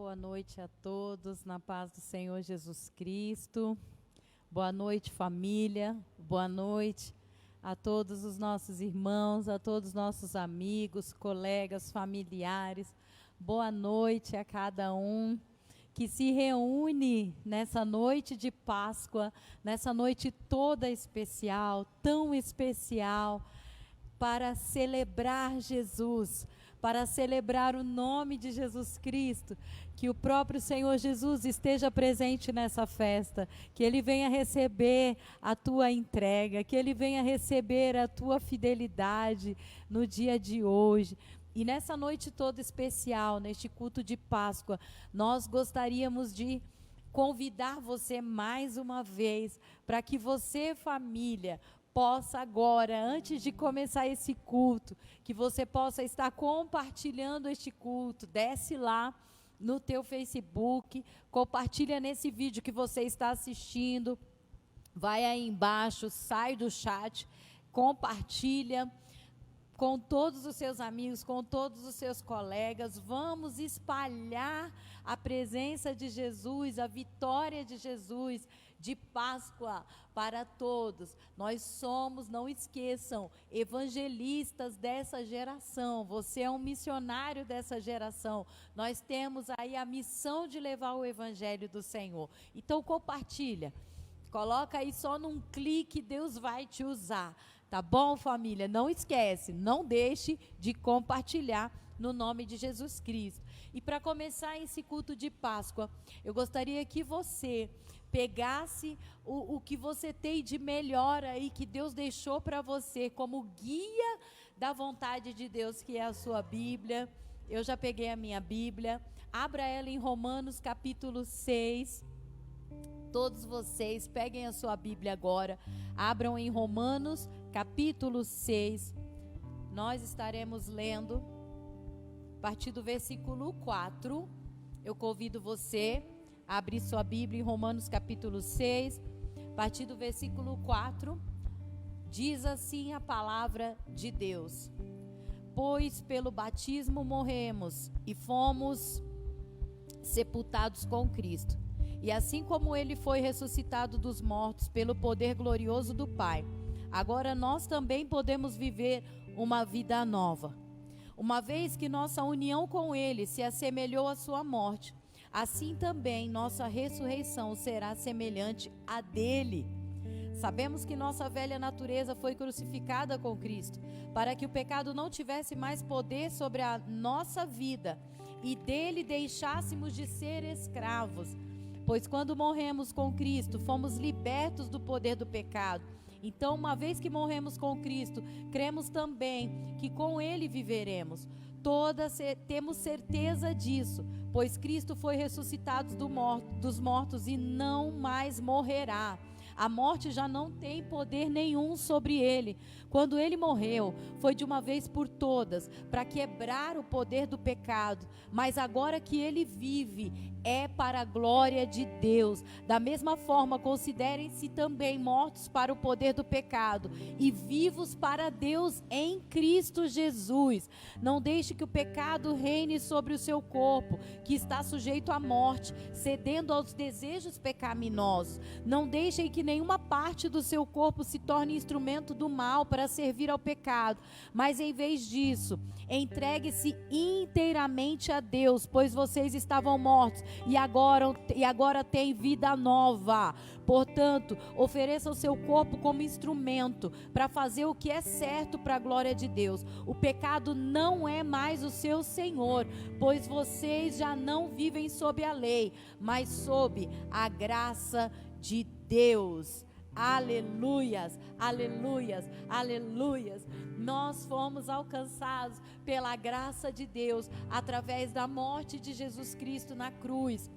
Boa noite a todos, na paz do Senhor Jesus Cristo. Boa noite, família. Boa noite a todos os nossos irmãos, a todos os nossos amigos, colegas, familiares. Boa noite a cada um que se reúne nessa noite de Páscoa, nessa noite toda especial, tão especial, para celebrar Jesus, para celebrar o nome de Jesus Cristo, que o próprio Senhor Jesus esteja presente nessa festa, que Ele venha receber a tua entrega, que Ele venha receber a tua fidelidade no dia de hoje. E nessa noite toda especial, neste culto de Páscoa, nós gostaríamos de convidar você mais uma vez, para que você, família, possa agora, antes de começar esse culto, que você possa estar compartilhando este culto. Desce lá no teu Facebook, compartilha nesse vídeo que você está assistindo, vai aí embaixo, sai do chat, compartilha com todos os seus amigos, com todos os seus colegas. Vamos espalhar a presença de Jesus, a vitória de Jesus, de Páscoa para todos. Nós somos, não esqueçam, evangelistas dessa geração. Você é um missionário dessa geração. Nós temos aí a missão de levar o evangelho do Senhor. Então compartilha, coloca aí só num clique, Deus vai te usar. Tá bom, família? Não esquece, não deixe de compartilhar no nome de Jesus Cristo. E para começar esse culto de Páscoa, eu gostaria que você pegasse o que você tem de melhor aí, que Deus deixou para você como guia da vontade de Deus, que é a sua Bíblia. Eu já peguei a minha Bíblia. Abra ela em Romanos capítulo 6. Todos vocês peguem a sua Bíblia agora, abram em Romanos capítulo 6, nós estaremos lendo a partir do versículo 4, eu convido você a abrir sua Bíblia em Romanos capítulo 6, a partir do versículo 4, diz assim a palavra de Deus: pois pelo batismo morremos e fomos sepultados com Cristo. E assim como ele foi ressuscitado dos mortos pelo poder glorioso do Pai, agora nós também podemos viver uma vida nova. Uma vez que nossa união com ele se assemelhou à sua morte, assim também nossa ressurreição será semelhante à dele. Sabemos que nossa velha natureza foi crucificada com Cristo, para que o pecado não tivesse mais poder sobre a nossa vida e dele deixássemos de ser escravos. Pois quando morremos com Cristo, fomos libertos do poder do pecado. Então, uma vez que morremos com Cristo, cremos também que com Ele viveremos. Temos certeza disso, pois Cristo foi ressuscitado dos mortos e não mais morrerá. A morte já não tem poder nenhum sobre ele. Quando ele morreu, foi de uma vez por todas, para quebrar o poder do pecado. Mas agora que ele vive, é para a glória de Deus. Da mesma forma, considerem-se também mortos para o poder do pecado e vivos para Deus em Cristo Jesus. Não deixe que o pecado reine sobre o seu corpo, que está sujeito à morte, cedendo aos desejos pecaminosos. Não deixem que nenhuma parte do seu corpo se torne instrumento do mal para servir ao pecado, mas em vez disso, entregue-se inteiramente a Deus, pois vocês estavam mortos e agora têm vida nova. Portanto, ofereça o seu corpo como instrumento para fazer o que é certo para a glória de Deus. O pecado não é mais o seu senhor, pois vocês já não vivem sob a lei, mas sob a graça de Deus. Aleluias, aleluias, aleluias. Nós fomos alcançados pela graça de Deus através da morte de Jesus Cristo na cruz.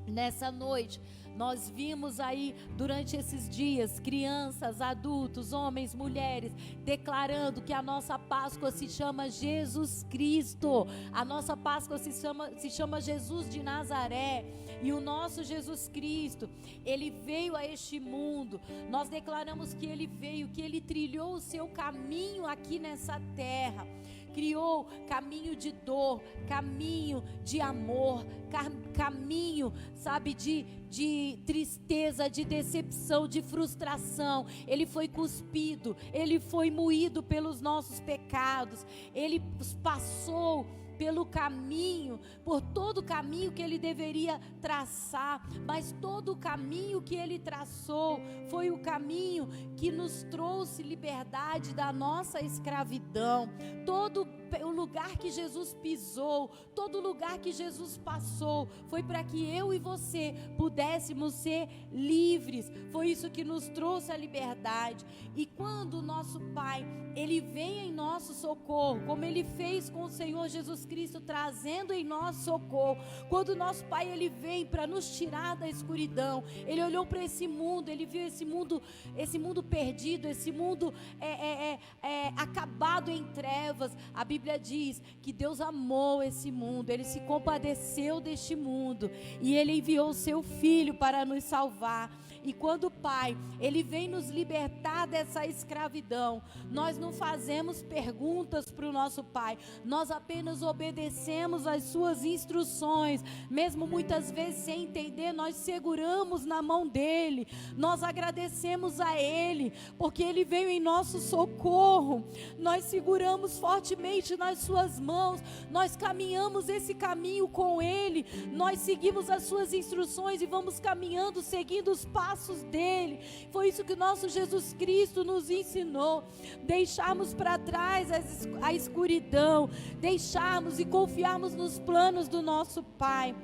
Nessa noite, nós vimos aí durante esses dias crianças, adultos, homens, mulheres declarando que a nossa Páscoa se chama Jesus Cristo. A nossa Páscoa se chama Jesus de Nazaré. E o nosso Jesus Cristo, ele veio a este mundo. Nós declaramos que ele veio, que ele trilhou o seu caminho aqui nessa terra. criou caminho de dor, caminho de amor, caminho, sabe, de tristeza, de decepção, de frustração. Ele foi cuspido, ele foi moído pelos nossos pecados, ele passou pelo caminho, por todo o caminho que ele deveria traçar, mas todo o caminho que ele traçou foi o caminho que nos trouxe liberdade da nossa escravidão. Todo o lugar que Jesus pisou, todo lugar que Jesus passou, foi para que eu e você pudéssemos ser livres. Foi isso que nos trouxe a liberdade. E quando o nosso Pai, Ele vem em nosso socorro, como Ele fez com o Senhor Jesus Cristo, trazendo em nosso socorro, quando o nosso Pai, Ele vem para nos tirar da escuridão, Ele olhou para esse mundo, Ele viu esse mundo perdido, esse mundo acabado em trevas. A Bíblia diz que Deus amou esse mundo, Ele se compadeceu deste mundo, e Ele enviou o seu Filho para nos salvar. E quando o Pai, Ele vem nos libertar dessa escravidão, nós não fazemos perguntas para o nosso Pai, nós apenas obedecemos às suas instruções, mesmo muitas vezes sem entender, nós seguramos na mão dEle, nós agradecemos a Ele, porque Ele veio em nosso socorro, nós seguramos fortemente nas suas mãos, nós caminhamos esse caminho com Ele, nós seguimos as suas instruções e vamos caminhando, seguindo os passos dele. Foi isso que o nosso Jesus Cristo nos ensinou, deixarmos para trás a escuridão, deixarmos e confiarmos nos planos do nosso Pai.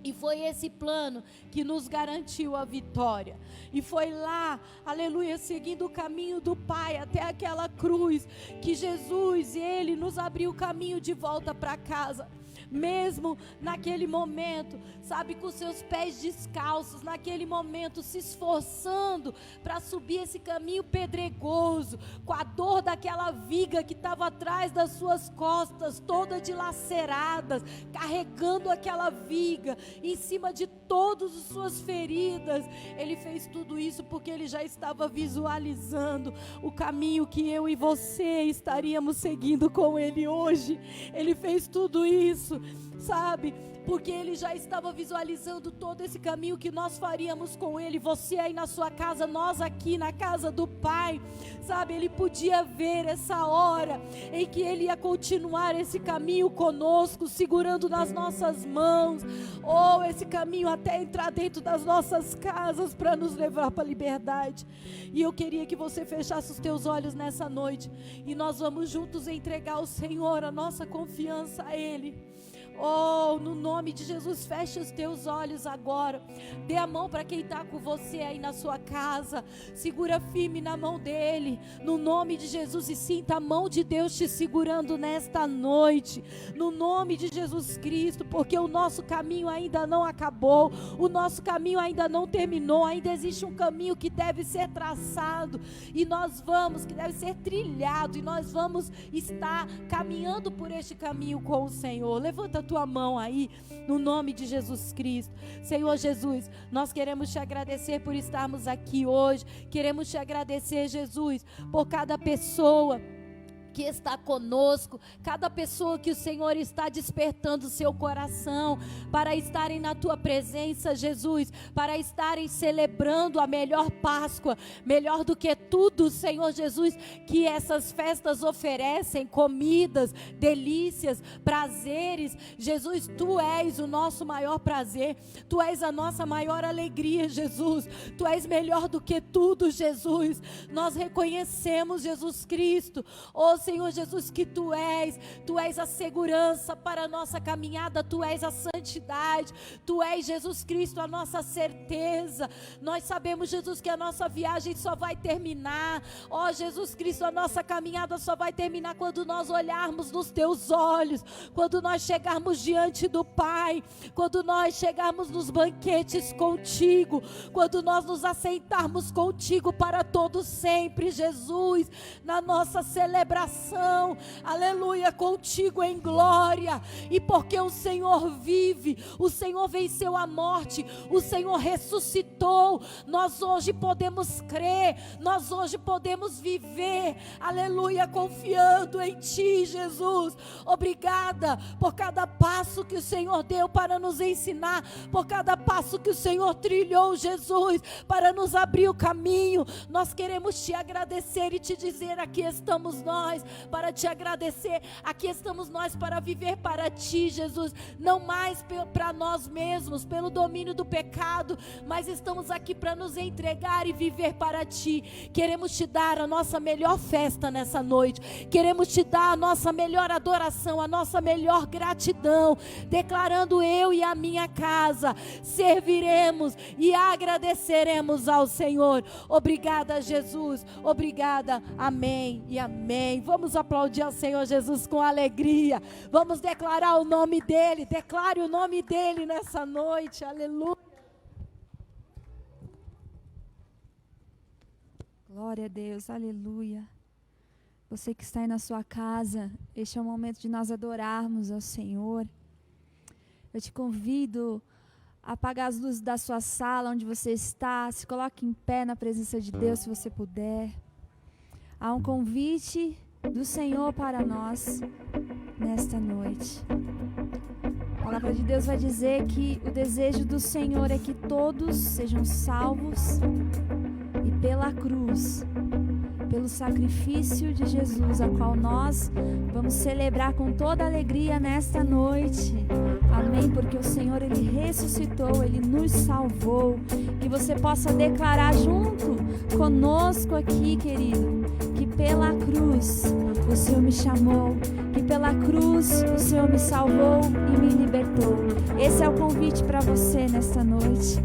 E foi esse plano que nos garantiu a vitória. E foi lá, aleluia, seguindo o caminho do Pai até aquela cruz, que Jesus, Ele nos abriu o caminho de volta para casa. Mesmo naquele momento, sabe, com seus pés descalços, naquele momento se esforçando para subir esse caminho pedregoso, com a dor daquela viga que estava atrás das suas costas, toda dilaceradas, carregando aquela viga em cima de todas as suas feridas. Ele fez tudo isso porque Ele já estava visualizando o caminho que eu e você estaríamos seguindo com Ele hoje. Ele fez tudo isso, sabe, porque Ele já estava visualizando todo esse caminho que nós faríamos com Ele, você aí na sua casa, nós aqui na casa do Pai, sabe, Ele podia ver essa hora em que Ele ia continuar esse caminho conosco, segurando nas nossas mãos, ou esse caminho até entrar dentro das nossas casas para nos levar para a liberdade. E eu queria que você fechasse os teus olhos nessa noite, e nós vamos juntos entregar ao Senhor a nossa confiança a Ele. Oh, no nome de Jesus, feche os teus olhos agora. Dê a mão para quem está com você aí na sua casa. Segura firme na mão dele, no nome de Jesus, e sinta a mão de Deus te segurando nesta noite, no nome de Jesus Cristo, porque o nosso caminho ainda não acabou, o nosso caminho ainda não terminou, ainda existe um caminho que deve ser traçado, e nós vamos, que deve ser trilhado, e nós vamos estar caminhando por este caminho com o Senhor. Levanta a tua mão aí, no nome de Jesus Cristo. Senhor Jesus, nós queremos te agradecer por estarmos aqui hoje, queremos te agradecer, Jesus, por cada pessoa que está conosco, cada pessoa que o Senhor está despertando o seu coração para estarem na tua presença, Jesus, para estarem celebrando a melhor Páscoa, melhor do que tudo, Senhor Jesus, que essas festas oferecem, comidas, delícias, prazeres. Jesus, tu és o nosso maior prazer, tu és a nossa maior alegria, Jesus, tu és melhor do que tudo, Jesus. Nós reconhecemos, Jesus Cristo, Senhor Jesus, que tu és a segurança para a nossa caminhada, tu és a santidade, tu és, Jesus Cristo, a nossa certeza. Nós sabemos, Jesus, que a nossa viagem só vai terminar, Jesus Cristo, a nossa caminhada só vai terminar quando nós olharmos nos teus olhos, quando nós chegarmos diante do Pai, quando nós chegarmos nos banquetes contigo, quando nós nos assentarmos contigo para todo sempre, Jesus, na nossa celebração, adoração, aleluia, contigo em glória. E porque o Senhor vive, o Senhor venceu a morte, o Senhor ressuscitou, nós hoje podemos crer, nós hoje podemos viver, aleluia, confiando em Ti, Jesus. Obrigada por cada passo que o Senhor deu para nos ensinar, por cada passo que o Senhor trilhou, Jesus, para nos abrir o caminho. Nós queremos Te agradecer e Te dizer: aqui estamos nós para Te agradecer, aqui estamos nós para viver para Ti, Jesus, não mais para nós mesmos, pelo domínio do pecado, mas estamos aqui para nos entregar e viver para Ti. Queremos Te dar a nossa melhor festa nessa noite, queremos Te dar a nossa melhor adoração, a nossa melhor gratidão, declarando: eu e a minha casa serviremos e agradeceremos ao Senhor. Obrigada, Jesus, obrigada, amém e amém. Vamos aplaudir ao Senhor Jesus com alegria, vamos declarar o nome dEle, declare o nome dEle nessa noite, aleluia. Glória a Deus, aleluia. Você que está aí na sua casa, este é o momento de nós adorarmos ao Senhor. Eu te convido a apagar as luzes da sua sala, onde você está, se coloque em pé na presença de Deus, se você puder. Há um convite do Senhor para nós nesta noite. A palavra de Deus vai dizer que o desejo do Senhor é que todos sejam salvos, e pela cruz, pelo sacrifício de Jesus, a qual nós vamos celebrar com toda alegria nesta noite. Amém? Porque o Senhor, Ele ressuscitou, Ele nos salvou. Que você possa declarar junto conosco aqui, querido, que pela cruz o Senhor me chamou, que pela cruz o Senhor me salvou e me libertou. Esse é o convite para você nesta noite.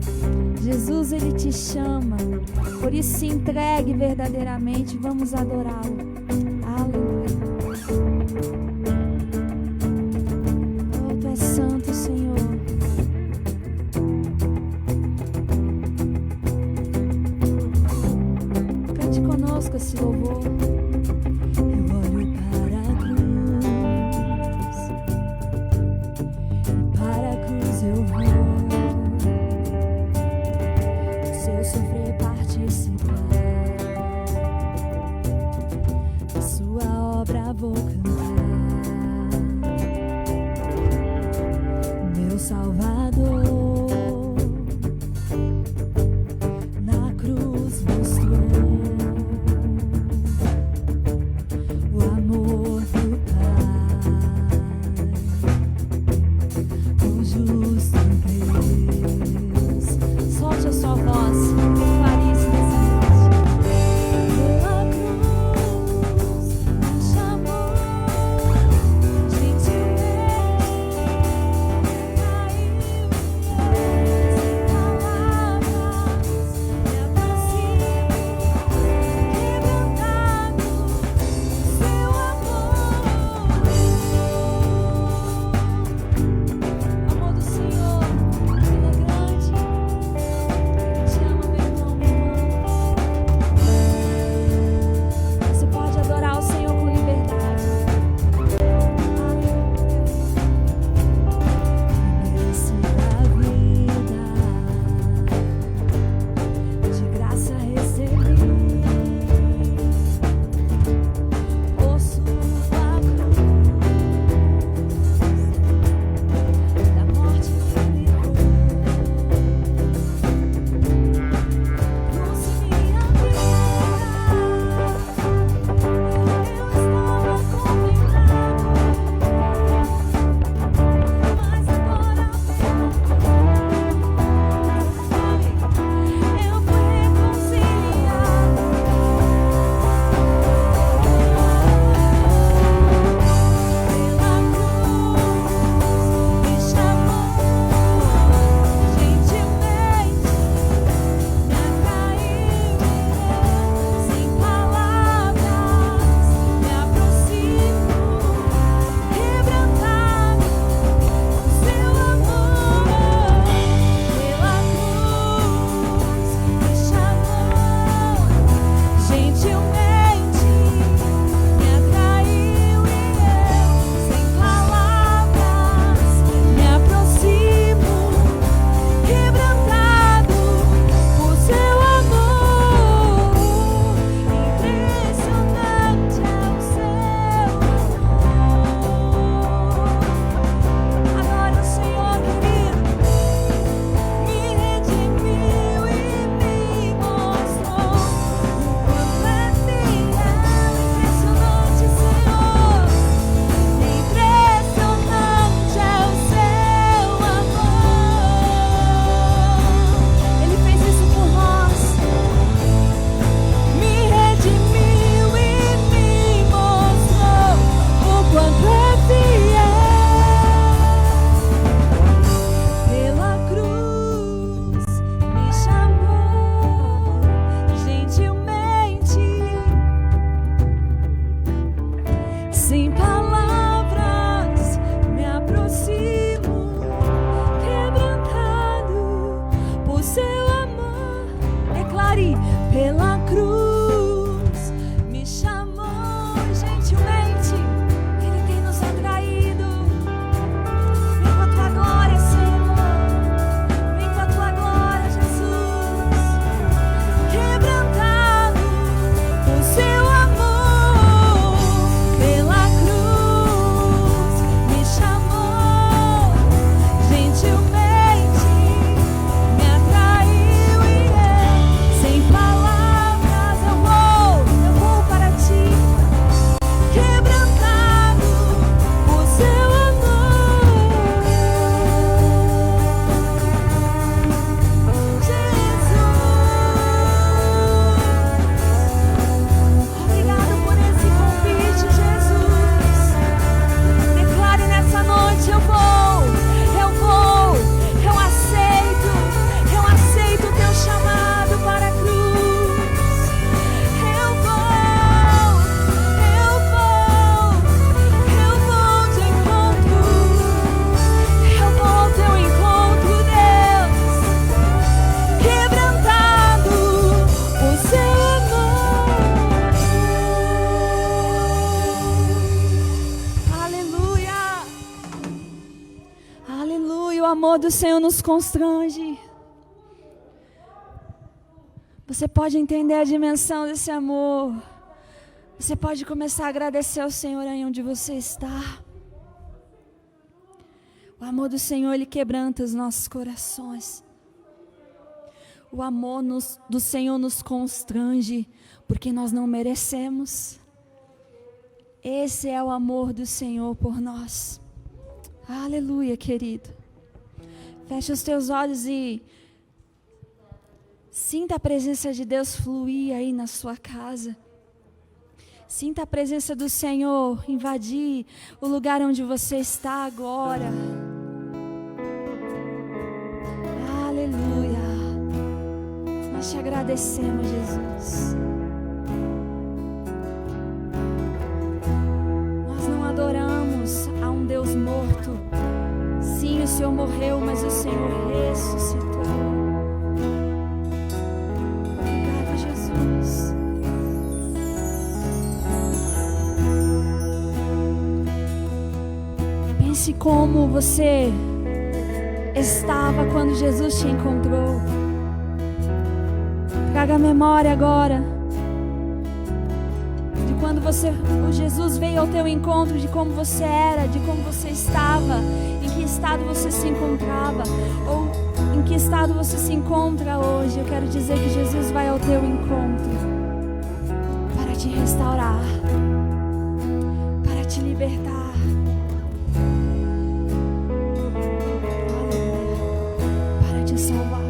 Jesus, Ele te chama, por isso se entregue verdadeiramente, vamos adorá-lo. Aleluia. Oh, Tu és santo, Senhor. Cante conosco esse louvor. Eu olho para a cruz, para a cruz eu vou. Sofrer, participar da sua obra, vou cantar. Meu Salvador na cruz mostrou declare: pela cruz me chamou gentilmente, Ele tem nos atraído. Vem com a tua glória, Senhor, vem com a tua glória, Jesus. Quebrantado por seu amor, pela cruz me chamou gentilmente, me atraiu e sem palavras eu vou para ti. Quebrantado por seu amor, Jesus. Obrigado por esse convite, Jesus. Declare nessa noite: eu aceito o teu chamado para a cruz. Eu vou de encontro. Eu vou ao teu encontro, Deus. Quebrantado por seu amor. Aleluia. Aleluia. O amor do Senhor nos constrange. Você pode entender a dimensão desse amor. Você pode começar a agradecer ao Senhor aí onde você está. O amor do Senhor, Ele quebranta os nossos corações. O amor do Senhor nos constrange, porque nós não merecemos. Esse é o amor do Senhor por nós. Aleluia, querido. Fecha os teus olhos e sinta a presença de Deus fluir aí na sua casa. Sinta a presença do Senhor invadir o lugar onde você está agora. Aleluia. Nós te agradecemos, Jesus. Nós não adoramos a um Deus morto. Sim, o Senhor morreu, mas o Senhor ressuscitou. Obrigado, Jesus. Pense como você estava quando Jesus te encontrou. Traga a memória agora de quando o Jesus veio ao teu encontro, de como você era, de como você estava, em que estado você se encontrava, ou em que estado você se encontra hoje. Eu quero dizer que Jesus vai ao teu encontro para te restaurar, para te libertar. Salvar.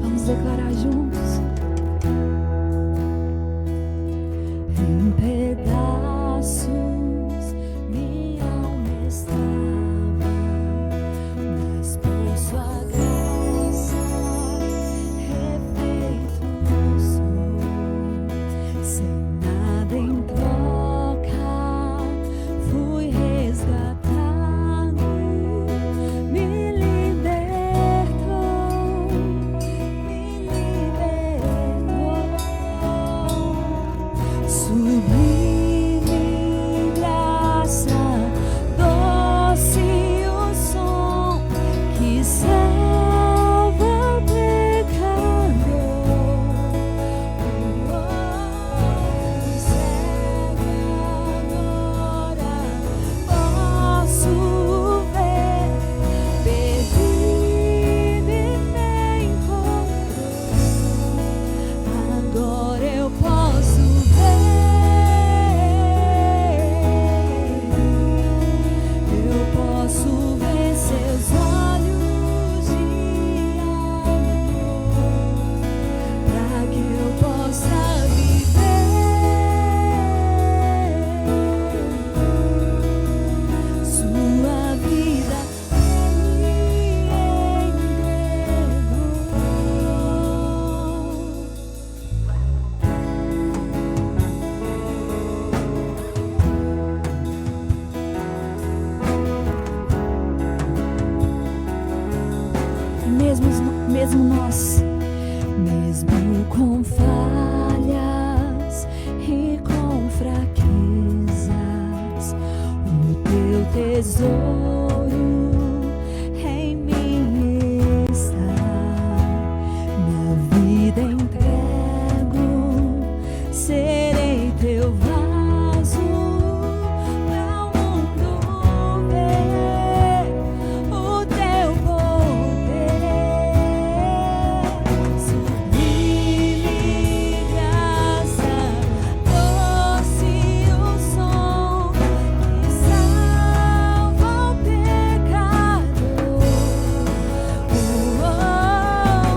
Vamos declarar juntos. Em pedaços minha alma estava, mas por sua graça refeito sou, sem nada em troca fui resgatado. Me libertou, me mesmo nós, mesmo com falhas e com fraquezas, o teu tesouro em mim está. Minha vida entrego, serei teu vaso para o mundo ver o teu poder. Sublime graça, doce o som que salva o pecador.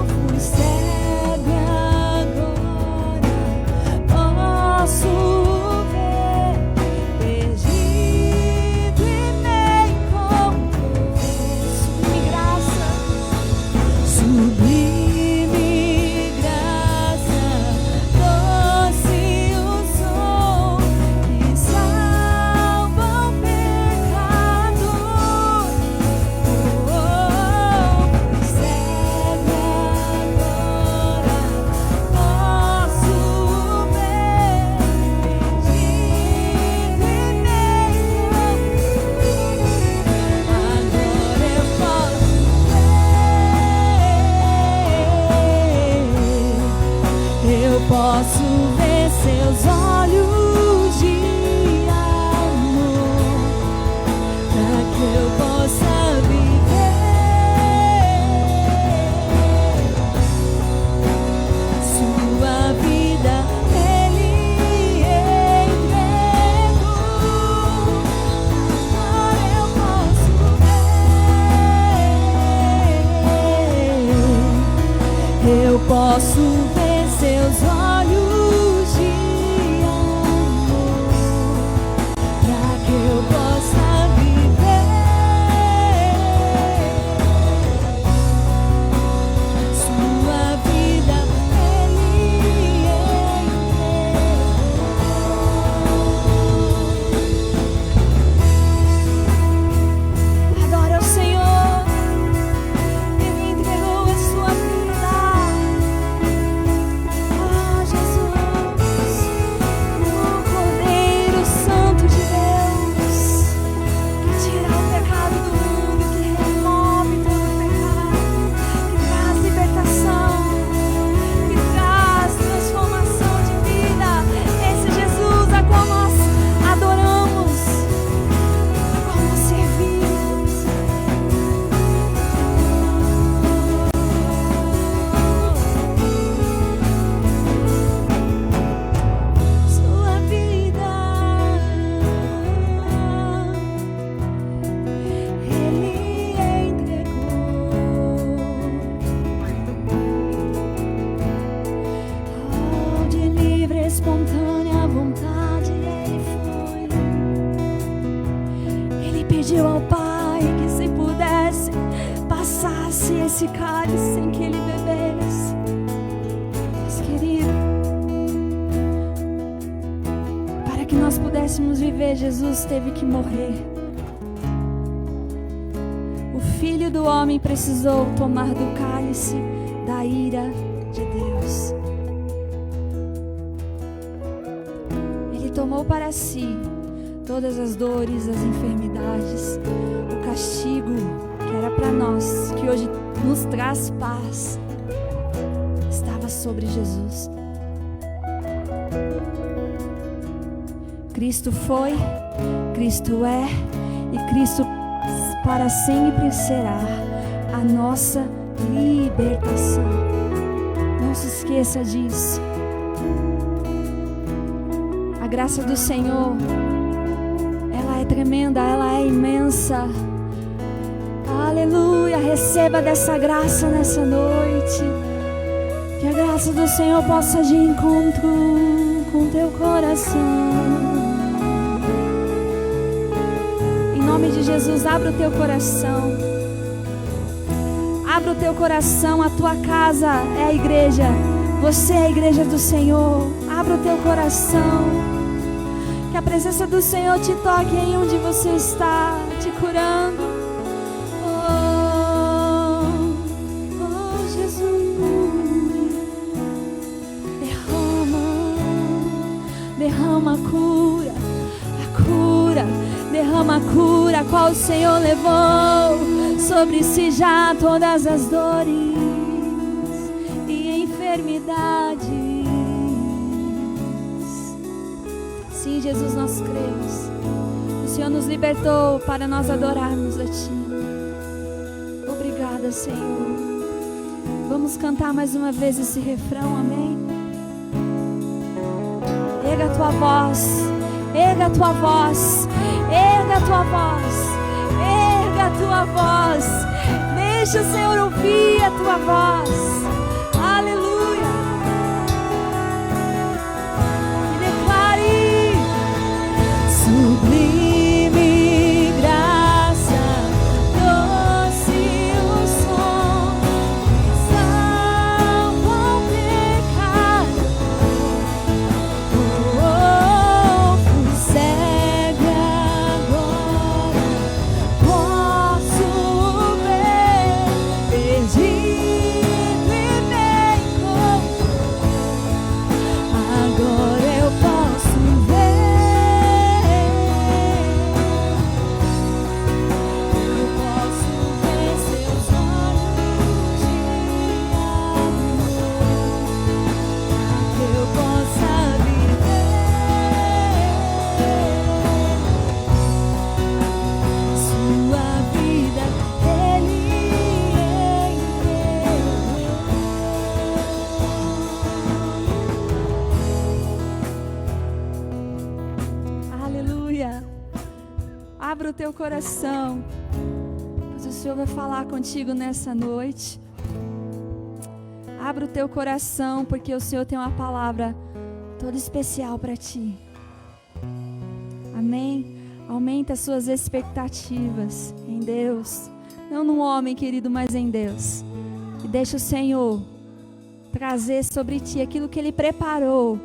Fui cego e agora posso ver, perdido e me encontrou. Sublime graça, doce o som que salva o pecador. Fui cego e agora posso ver, perdido e me encontrou. Agora eu posso ver, eu posso ver seus olhos de amor, para que eu possa viver sua vida. Ele entregou. Agora eu posso ver, eu posso ver seus olhos de amor, para que eu possa viver sua vida. Ele entregou. Adora o Senhor. Ele entregou a sua vida. Oh, Jesus, o Cordeiro Santo de Deus, que tira o pecado do mundo, que remove todo o pecado, que traz libertação, que traz transformação de vida. Esse Jesus a qual nós adoramos, a qual nós servimos. Sua vida, Ele entregou. De livre, espontânea vontade Ele foi. Ele pediu ao Pai que, se pudesse, passasse esse cálice sem que Ele bebesse. Mas, querido, para que nós pudéssemos viver, Jesus teve que morrer. O Filho do Homem precisou tomar do cálice da ira de Deus. Ele tomou para si todas as dores, as enfermidades, o castigo que era para nós, que hoje nos traz paz, estava sobre Jesus. Cristo foi, Cristo é e Cristo para sempre será a nossa libertação. Não se esqueça disso. A graça do Senhor, ela é tremenda, ela é imensa. Aleluia, receba dessa graça nessa noite. Que a graça do Senhor possa de encontro com teu coração. Em nome de Jesus, abra o teu coração. Abra o teu coração, a tua casa é a igreja. Você é a igreja do Senhor. Abra o teu coração. Que a presença do Senhor te toque aí onde você está, te curando. Oh, oh. derrama a cura, derrama a cura, qual o Senhor levou sobre si já todas as dores e enfermidades. Sim, Jesus, nós cremos. O Senhor nos libertou para nós adorarmos a Ti. Obrigada, Senhor. Vamos cantar mais uma vez esse refrão, amém? Erga a tua voz, erga a tua voz, erga a tua voz, erga a tua voz. Deixa o Senhor ouvir a tua voz. Aleluia. E declare: sublime graça, doce o som que salva o pecado. Fui cego, agora posso ver, perdido e me encontrou. Agora eu posso ver, seus olhos de amor, que eu possa viver sua vida, Ele entregou. Aleluia. Abra o teu coração, pois o Senhor vai falar contigo nessa noite. Abra o teu coração, porque o Senhor tem uma palavra toda especial para ti. Amém? Aumenta as suas expectativas em Deus. Não no homem, querido, mas em Deus. E deixa o Senhor trazer sobre ti aquilo que Ele preparou.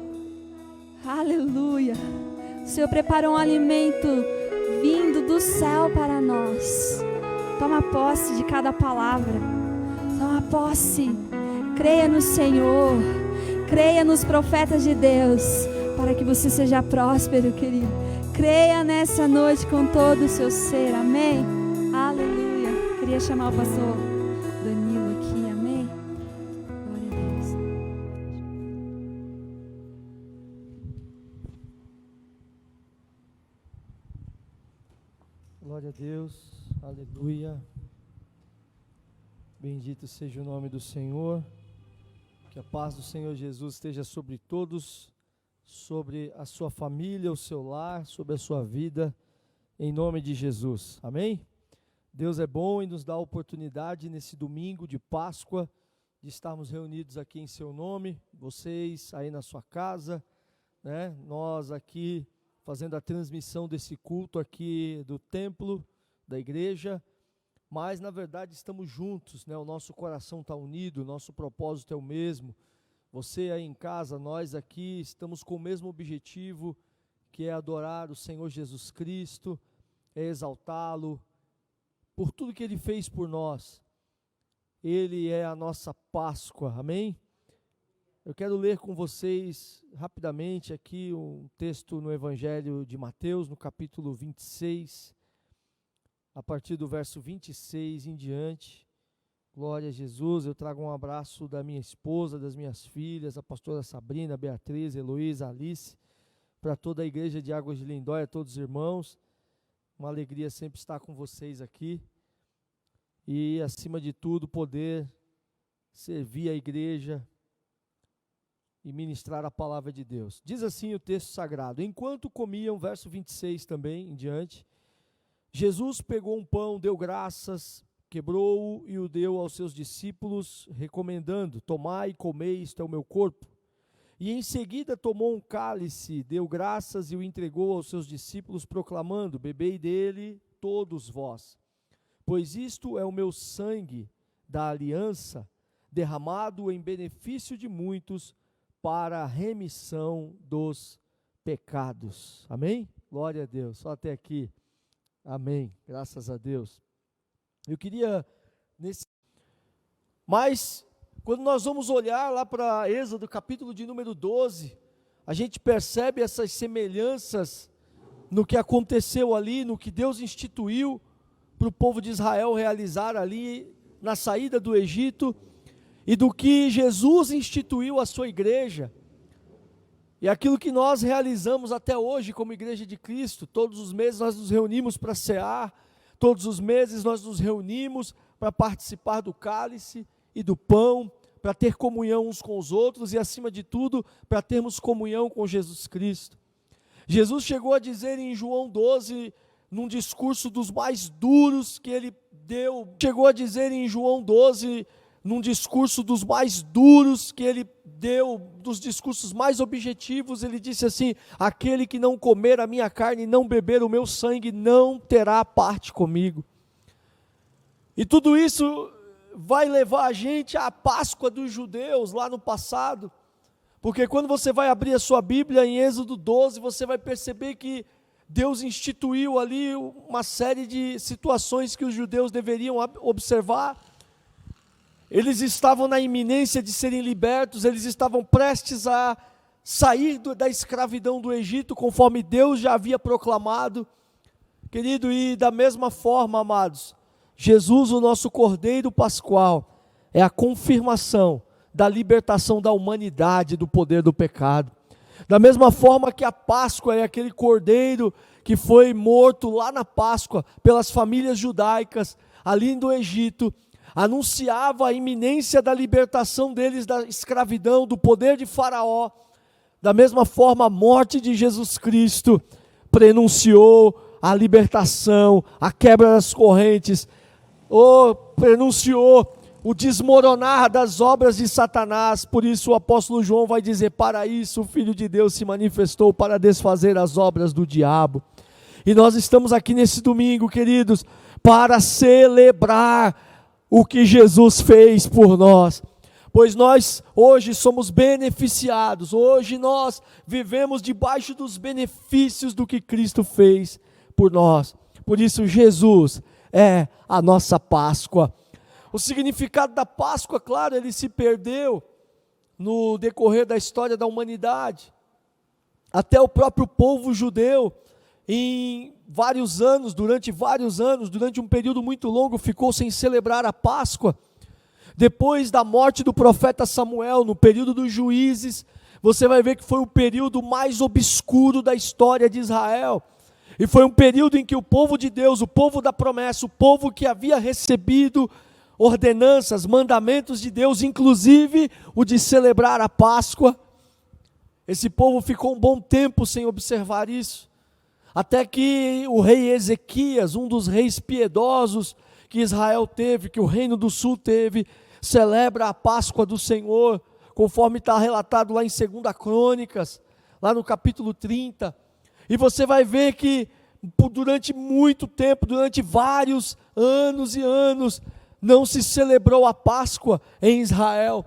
Aleluia. O Senhor preparou um alimento vindo do céu para nós. Toma posse de cada palavra. Toma posse. Creia no Senhor. Creia nos profetas de Deus, para que você seja próspero, querido. Creia nessa noite com todo o seu ser. Amém? Aleluia. Queria chamar o pastor Danilo aqui. Amém? Glória a Deus. Glória a Deus, aleluia. Bendito seja o nome do Senhor. Que a paz do Senhor Jesus esteja sobre todos, sobre a sua família, o seu lar, sobre a sua vida, em nome de Jesus. Amém? Deus é bom e nos dá a oportunidade nesse domingo de Páscoa de estarmos reunidos aqui em seu nome, vocês aí na sua casa, né? Nós aqui fazendo a transmissão desse culto aqui do templo, da igreja, mas na verdade estamos juntos, né? O nosso coração está unido, o nosso propósito é o mesmo. Você aí em casa, nós aqui estamos com o mesmo objetivo, que é adorar o Senhor Jesus Cristo, é exaltá-lo por tudo que Ele fez por nós. Ele é a nossa Páscoa, amém? Eu quero ler com vocês rapidamente aqui um texto no Evangelho de Mateus, no capítulo 26, a partir do verso 26 em diante. Glória a Jesus. Eu trago um abraço da minha esposa, das minhas filhas, a pastora Sabrina, Beatriz, Heloísa, Alice, para toda a igreja de Águas de Lindóia, todos os irmãos. Uma alegria sempre estar com vocês aqui e, acima de tudo, poder servir a igreja e ministrar a palavra de Deus. Diz assim o texto sagrado: enquanto comiam, verso 26 também em diante, Jesus pegou um pão, deu graças, quebrou-o e o deu aos seus discípulos, recomendando: tomai e comei, isto é o meu corpo. E em seguida tomou um cálice, deu graças e o entregou aos seus discípulos, proclamando: bebei dele todos vós, pois isto é o meu sangue da aliança, derramado em benefício de muitos, para a remissão dos pecados. Amém? Glória a Deus. Só até aqui. Amém. Graças a Deus. Eu queria Mas quando nós vamos olhar lá para Êxodo, capítulo de número 12, a gente percebe essas semelhanças no que aconteceu ali, no que Deus instituiu para o povo de Israel realizar ali na saída do Egito, e do que Jesus instituiu a sua igreja, e aquilo que nós realizamos até hoje como igreja de Cristo. Todos os meses nós nos reunimos para cear, todos os meses nós nos reunimos para participar do cálice e do pão, para ter comunhão uns com os outros e, acima de tudo, para termos comunhão com Jesus Cristo. Jesus chegou a dizer em João 12, num discurso dos mais duros que ele deu, dos discursos mais objetivos, ele disse assim: aquele que não comer a minha carne e não beber o meu sangue não terá parte comigo. E tudo isso vai levar a gente à Páscoa dos judeus lá no passado, porque quando você vai abrir a sua Bíblia em Êxodo 12, você vai perceber que Deus instituiu ali uma série de situações que os judeus deveriam observar. Eles estavam na iminência de serem libertos, eles estavam prestes a sair da escravidão do Egito, conforme Deus já havia proclamado. Querido, e da mesma forma, amados, Jesus, o nosso Cordeiro Pascual, é a confirmação da libertação da humanidade do poder do pecado. Da mesma forma que a Páscoa é aquele cordeiro que foi morto lá na Páscoa pelas famílias judaicas, ali do Egito, anunciava a iminência da libertação deles da escravidão, do poder de Faraó. Da mesma forma, a morte de Jesus Cristo prenunciou a libertação, a quebra das correntes, prenunciou o desmoronar das obras de Satanás. Por isso o apóstolo João vai dizer: para isso o Filho de Deus se manifestou, para desfazer as obras do diabo. E nós estamos aqui nesse domingo, queridos, para celebrar o que Jesus fez por nós, pois nós hoje somos beneficiados, hoje nós vivemos debaixo dos benefícios do que Cristo fez por nós. Por isso Jesus é a nossa Páscoa. O significado da Páscoa, claro, ele se perdeu no decorrer da história da humanidade. Até o próprio povo judeu, durante um período muito longo, ficou sem celebrar a Páscoa. Depois da morte do profeta Samuel, no período dos juízes, você vai ver que foi o período mais obscuro da história de Israel. E foi um período em que o povo de Deus, o povo da promessa, o povo que havia recebido ordenanças, mandamentos de Deus, inclusive o de celebrar a Páscoa, esse povo ficou um bom tempo sem observar isso, até que o rei Ezequias, um dos reis piedosos que Israel teve, que o reino do sul teve, celebra a Páscoa do Senhor, conforme está relatado lá em 2 Crônicas, lá no capítulo 30, e você vai ver que durante muito tempo, durante vários anos e anos, não se celebrou a Páscoa em Israel.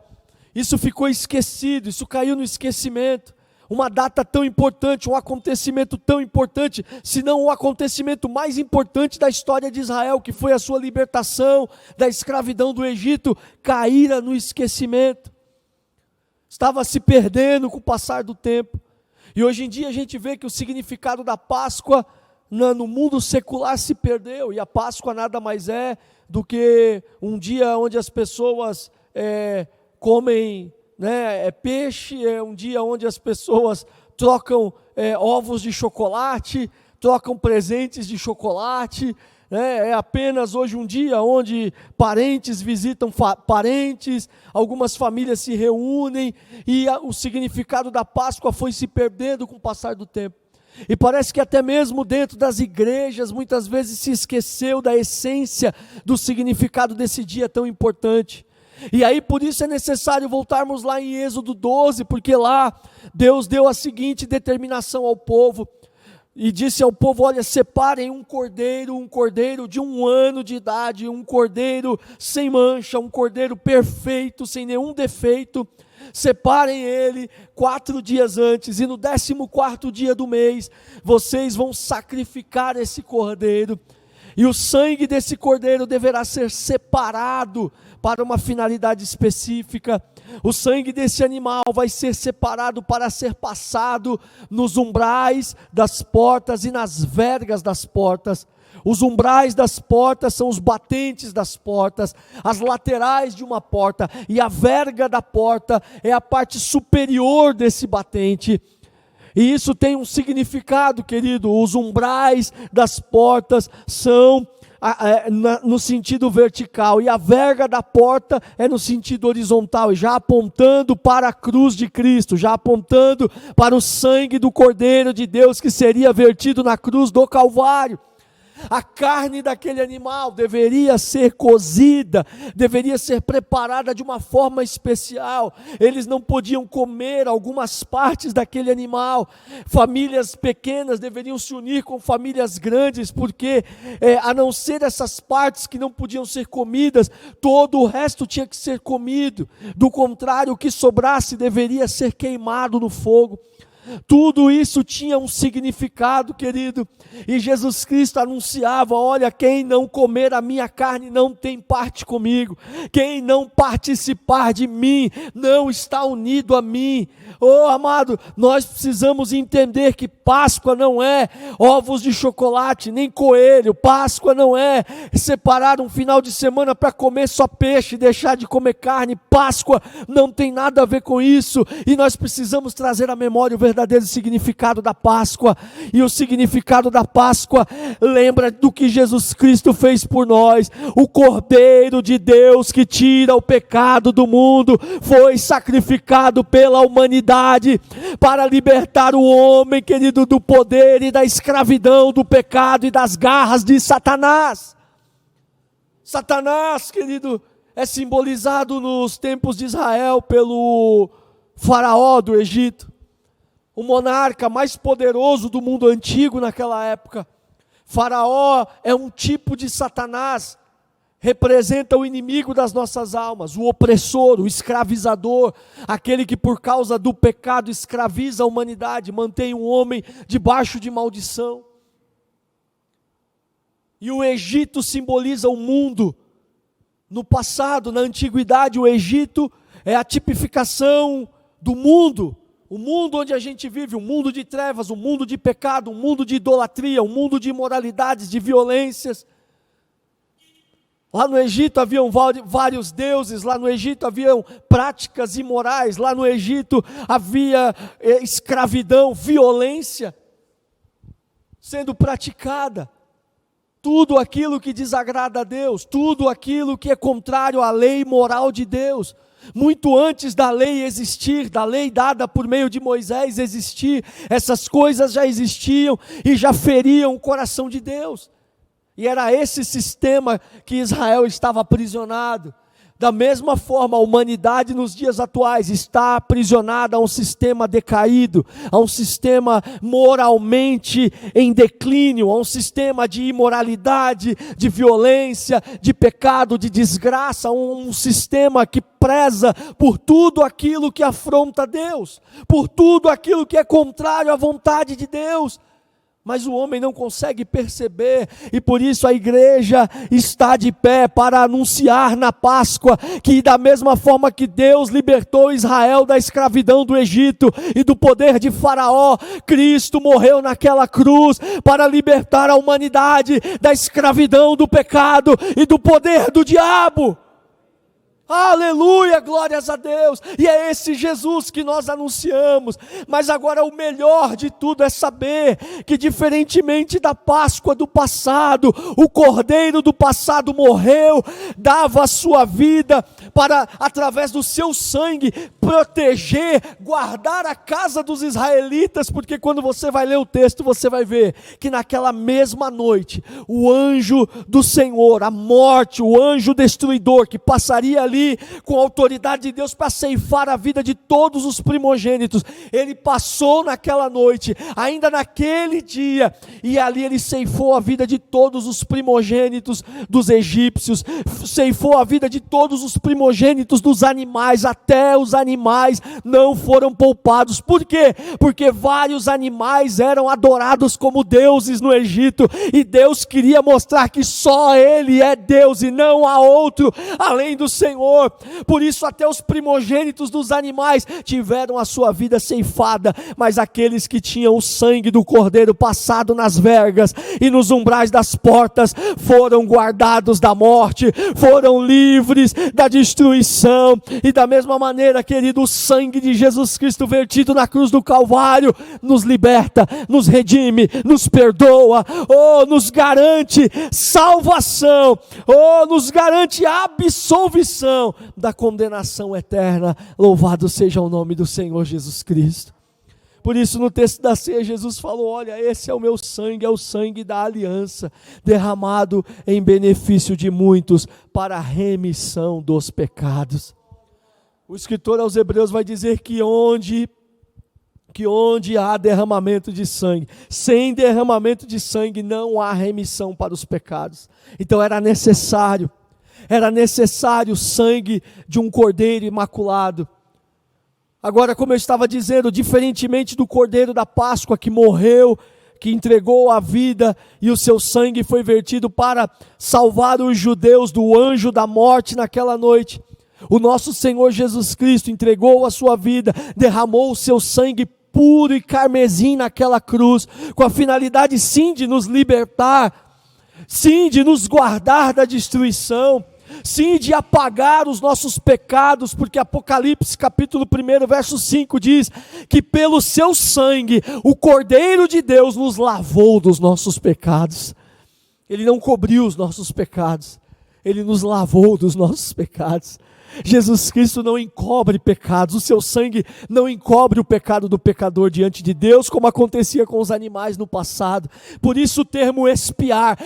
Isso ficou esquecido, isso caiu no esquecimento. Uma data tão importante, um acontecimento tão importante, se não o acontecimento mais importante da história de Israel, que foi a sua libertação da escravidão do Egito, caíra no esquecimento. Estava se perdendo com o passar do tempo. E hoje em dia a gente vê que o significado da Páscoa no mundo secular se perdeu, e a Páscoa nada mais é do que um dia onde as pessoas comem peixe, é um dia onde as pessoas trocam ovos de chocolate, trocam presentes de chocolate, é apenas hoje um dia onde parentes visitam parentes, algumas famílias se reúnem, e o significado da Páscoa foi se perdendo com o passar do tempo. E parece que até mesmo dentro das igrejas, muitas vezes se esqueceu da essência do significado desse dia tão importante. E aí por isso é necessário voltarmos lá em Êxodo 12, porque lá Deus deu a seguinte determinação ao povo, e disse ao povo: olha, separem um cordeiro de 1 ano de idade, um cordeiro sem mancha, um cordeiro perfeito, sem nenhum defeito. Separem ele 4 dias antes, e no 14º dia do mês, vocês vão sacrificar esse cordeiro, e o sangue desse cordeiro deverá ser separado para uma finalidade específica. O sangue desse animal vai ser separado para ser passado nos umbrais das portas e nas vergas das portas. Os umbrais das portas são os batentes das portas, as laterais de uma porta, e a verga da porta é a parte superior desse batente. E isso tem um significado, querido. Os umbrais das portas são no sentido vertical, e a verga da porta é no sentido horizontal, já apontando para a cruz de Cristo, já apontando para o sangue do Cordeiro de Deus que seria vertido na cruz do Calvário. A carne daquele animal deveria ser cozida, deveria ser preparada de uma forma especial. Eles não podiam comer algumas partes daquele animal. Famílias pequenas deveriam se unir com famílias grandes, porque a não ser essas partes que não podiam ser comidas, todo o resto tinha que ser comido. Do contrário, o que sobrasse deveria ser queimado no fogo. Tudo isso tinha um significado, querido, e Jesus Cristo anunciava: olha, quem não comer a minha carne não tem parte comigo, quem não participar de mim não está unido a mim. Oh, amado, nós precisamos entender que Páscoa não é ovos de chocolate, nem coelho. Páscoa não é separar um final de semana para comer só peixe e deixar de comer carne. Páscoa não tem nada a ver com isso, e nós precisamos trazer à memória o verdadeiro significado da Páscoa. E o significado da Páscoa lembra do que Jesus Cristo fez por nós. O Cordeiro de Deus que tira o pecado do mundo foi sacrificado pela humanidade para libertar o homem, querido, do poder e da escravidão, do pecado e das garras de Satanás. Satanás, querido, é simbolizado nos tempos de Israel pelo faraó do Egito, o monarca mais poderoso do mundo antigo naquela época. Faraó é um tipo de Satanás, representa o inimigo das nossas almas, o opressor, o escravizador, aquele que por causa do pecado escraviza a humanidade, mantém o homem debaixo de maldição. E o Egito simboliza o mundo. No passado, na antiguidade, o Egito é a tipificação do mundo. O mundo onde a gente vive, um mundo de trevas, um mundo de pecado, um mundo de idolatria, um mundo de imoralidades, de violências. Lá no Egito haviam vários deuses, lá no Egito haviam práticas imorais, lá no Egito havia escravidão, violência sendo praticada. Tudo aquilo que desagrada a Deus, tudo aquilo que é contrário à lei moral de Deus. Muito antes da lei existir, da lei dada por meio de Moisés existir, essas coisas já existiam e já feriam o coração de Deus. E era esse sistema que Israel estava aprisionado. Da mesma forma, a humanidade nos dias atuais está aprisionada a um sistema decaído, a um sistema moralmente em declínio, a um sistema de imoralidade, de violência, de pecado, de desgraça, um sistema que preza por tudo aquilo que afronta Deus, por tudo aquilo que é contrário à vontade de Deus. Mas o homem não consegue perceber, e por isso a igreja está de pé para anunciar na Páscoa que da mesma forma que Deus libertou Israel da escravidão do Egito e do poder de Faraó, Cristo morreu naquela cruz para libertar a humanidade da escravidão do pecado e do poder do diabo. Aleluia, glórias a Deus. E é esse Jesus que nós anunciamos. Mas agora o melhor de tudo é saber que, diferentemente da Páscoa do passado, o Cordeiro do passado morreu, dava a sua vida para, através do seu sangue, proteger, guardar a casa dos israelitas. Porque quando você vai ler o texto, você vai ver que naquela mesma noite, o anjo do Senhor, a morte, o anjo destruidor que passaria ali ali com a autoridade de Deus para ceifar a vida de todos os primogênitos. Ele passou naquela noite, ainda naquele dia, e ali ele ceifou a vida de todos os primogênitos dos egípcios, ceifou a vida de todos os primogênitos dos animais, até os animais não foram poupados. Por quê? Porque vários animais eram adorados como deuses no Egito, e Deus queria mostrar que só Ele é Deus e não há outro além do Senhor. Por isso até os primogênitos dos animais tiveram a sua vida ceifada, mas aqueles que tinham o sangue do Cordeiro passado nas vergas e nos umbrais das portas foram guardados da morte, foram livres da destruição. E da mesma maneira, querido, o sangue de Jesus Cristo vertido na cruz do Calvário nos liberta, nos redime, nos perdoa, nos garante salvação, nos garante absolvição da condenação eterna. Louvado seja o nome do Senhor Jesus Cristo. Por isso no texto da ceia Jesus falou: olha, esse é o meu sangue, é o sangue da aliança, derramado em benefício de muitos para a remissão dos pecados. O escritor aos Hebreus vai dizer que onde há derramamento de sangue, sem derramamento de sangue não há remissão para os pecados. Então era necessário o sangue de um cordeiro imaculado. Agora, como eu estava dizendo, diferentemente do cordeiro da Páscoa que morreu, que entregou a vida e o seu sangue foi vertido para salvar os judeus do anjo da morte naquela noite, o nosso Senhor Jesus Cristo entregou a sua vida, derramou o seu sangue puro e carmesim naquela cruz, com a finalidade sim de nos libertar, sim de nos guardar da destruição, sim de apagar os nossos pecados, porque Apocalipse capítulo 1 verso 5 diz que pelo seu sangue o Cordeiro de Deus nos lavou dos nossos pecados. Ele não cobriu os nossos pecados, Ele nos lavou dos nossos pecados. Jesus Cristo não encobre pecados, o seu sangue não encobre o pecado do pecador diante de Deus, como acontecia com os animais no passado. Por isso o termo expiar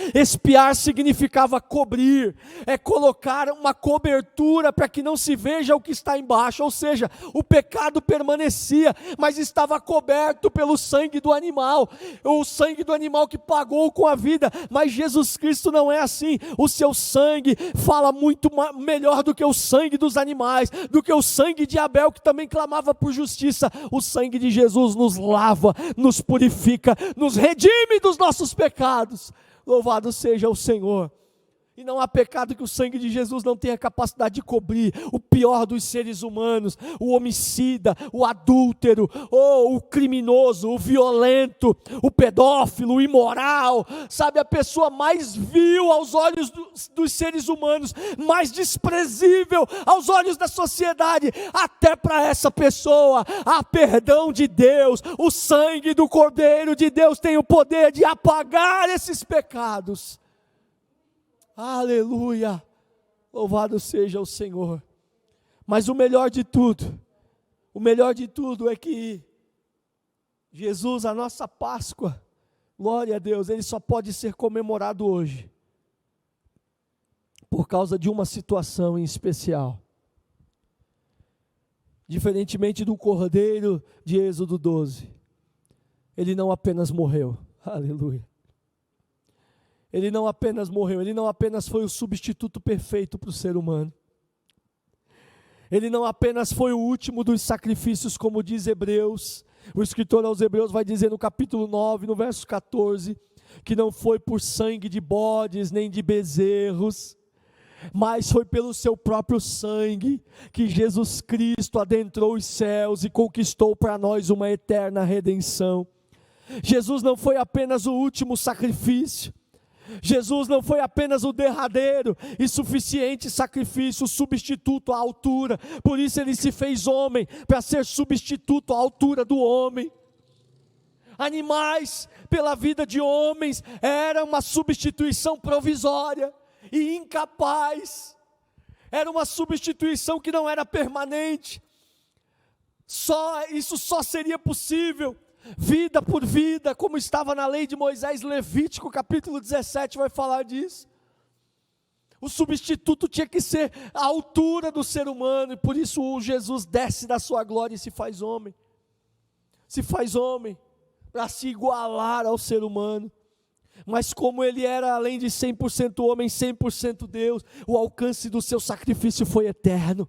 significava cobrir, é colocar uma cobertura para que não se veja o que está embaixo, ou seja, o pecado permanecia, mas estava coberto pelo sangue do animal, o sangue do animal que pagou com a vida. Mas Jesus Cristo não é assim, o seu sangue fala muito melhor do que o sangue dos animais, do que o sangue de Abel, que também clamava por justiça. O sangue de Jesus nos lava, nos purifica, nos redime dos nossos pecados. Louvado seja o Senhor. E não há pecado que o sangue de Jesus não tenha capacidade de cobrir. O pior dos seres humanos, o homicida, o adúltero, o criminoso, o violento, o pedófilo, o imoral, sabe, a pessoa mais vil aos olhos dos seres humanos, mais desprezível aos olhos da sociedade, até para essa pessoa há perdão de Deus. O sangue do Cordeiro de Deus tem o poder de apagar esses pecados. Aleluia, louvado seja o Senhor. Mas o melhor de tudo é que Jesus, a nossa Páscoa, glória a Deus, ele só pode ser comemorado hoje, por causa de uma situação em especial. Diferentemente do Cordeiro de Êxodo 12, ele não apenas morreu, aleluia. Ele não apenas morreu, ele não apenas foi o substituto perfeito para o ser humano. Ele não apenas foi o último dos sacrifícios, como diz Hebreus. O escritor aos Hebreus vai dizer no capítulo 9, no verso 14, que não foi por sangue de bodes nem de bezerros, mas foi pelo seu próprio sangue que Jesus Cristo adentrou os céus e conquistou para nós uma eterna redenção. Jesus não foi apenas o último sacrifício, Jesus não foi apenas o derradeiro e suficiente sacrifício, o substituto à altura. Por isso ele se fez homem, para ser substituto à altura do homem. Animais pela vida de homens era uma substituição provisória e incapaz. Era uma substituição que não era permanente. Isso só seria possível vida por vida, como estava na lei de Moisés. Levítico capítulo 17 vai falar disso. O substituto tinha que ser a altura do ser humano, e por isso o Jesus desce da sua glória e se faz homem. Se faz homem para se igualar ao ser humano. Mas como ele era, além de 100% homem, 100% Deus, o alcance do seu sacrifício foi eterno.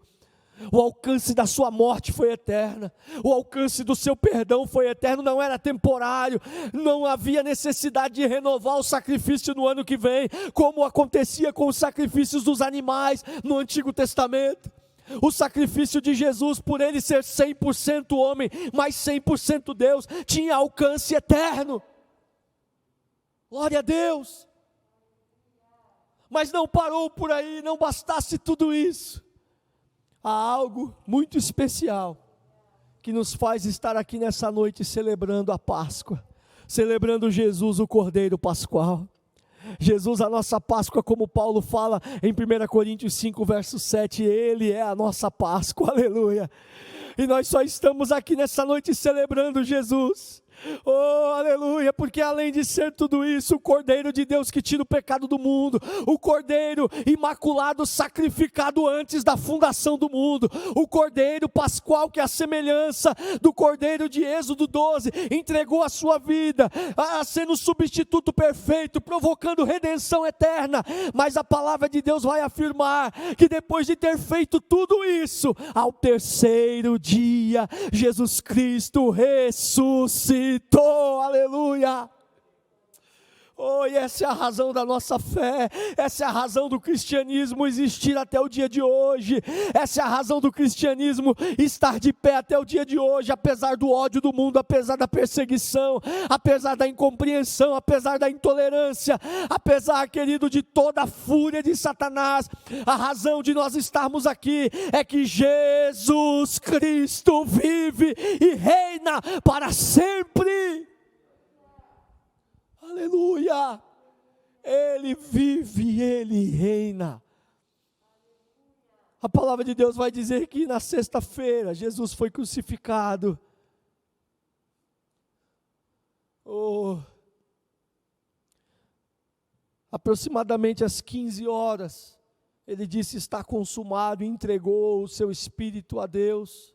O alcance da sua morte foi eterna. O alcance do seu perdão foi eterno, não era temporário. Não havia necessidade de renovar o sacrifício no ano que vem, como acontecia com os sacrifícios dos animais no Antigo Testamento. O sacrifício de Jesus, por ele ser 100% homem, mas 100% Deus, tinha alcance eterno. Glória a Deus. Mas não parou por aí, não bastasse tudo isso. Há algo muito especial que nos faz estar aqui nessa noite celebrando a Páscoa, celebrando Jesus, o Cordeiro Pascual. Jesus, a nossa Páscoa, como Paulo fala em 1 Coríntios 5, verso 7, Ele é a nossa Páscoa, aleluia. E nós só estamos aqui nessa noite celebrando Jesus. Oh, aleluia, porque além de ser tudo isso, o Cordeiro de Deus que tira o pecado do mundo, o Cordeiro imaculado sacrificado antes da fundação do mundo, o Cordeiro Pascual que é a semelhança do Cordeiro de Êxodo 12, entregou a sua vida, sendo o substituto perfeito, provocando redenção eterna. Mas a palavra de Deus vai afirmar que depois de ter feito tudo isso, ao terceiro dia, Jesus Cristo ressuscitou. Aleluia. Oh, e essa é a razão da nossa fé, essa é a razão do cristianismo existir até o dia de hoje, essa é a razão do cristianismo estar de pé até o dia de hoje, apesar do ódio do mundo, apesar da perseguição, apesar da incompreensão, apesar da intolerância, apesar, querido, de toda a fúria de Satanás. A razão de nós estarmos aqui é que Jesus Cristo vive e reina para sempre. Aleluia, Ele vive e Ele reina. A palavra de Deus vai dizer que na sexta-feira Jesus foi crucificado. Aproximadamente às 15 horas, Ele disse: está consumado, e entregou o seu espírito a Deus.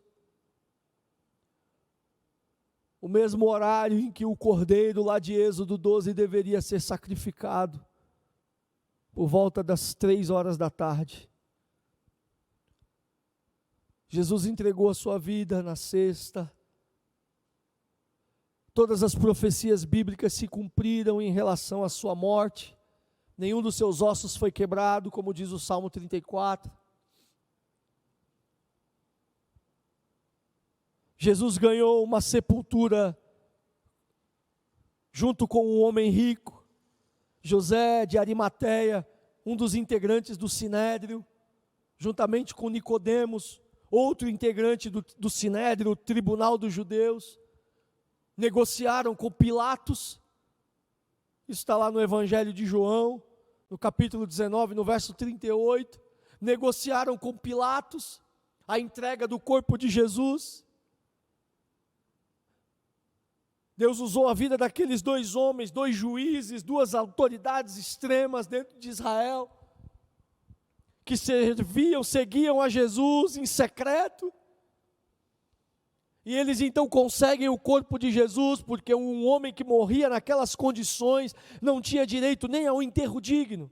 O mesmo horário em que o cordeiro lá de Êxodo 12 deveria ser sacrificado, por volta das 3 horas da tarde. Jesus entregou a sua vida na sexta. Todas as profecias bíblicas se cumpriram em relação à sua morte. Nenhum dos seus ossos foi quebrado, como diz o Salmo 34. Jesus ganhou uma sepultura junto com um homem rico, José de Arimateia, um dos integrantes do Sinédrio, juntamente com Nicodemos, outro integrante do Sinédrio, o tribunal dos judeus, negociaram com Pilatos. Isso está lá no Evangelho de João, no capítulo 19, no verso 38, negociaram com Pilatos a entrega do corpo de Jesus. Deus usou a vida daqueles 2 homens, 2 juízes, 2 autoridades extremas dentro de Israel, que seguiam a Jesus em secreto, e eles então conseguem o corpo de Jesus, porque um homem que morria naquelas condições, não tinha direito nem ao enterro digno.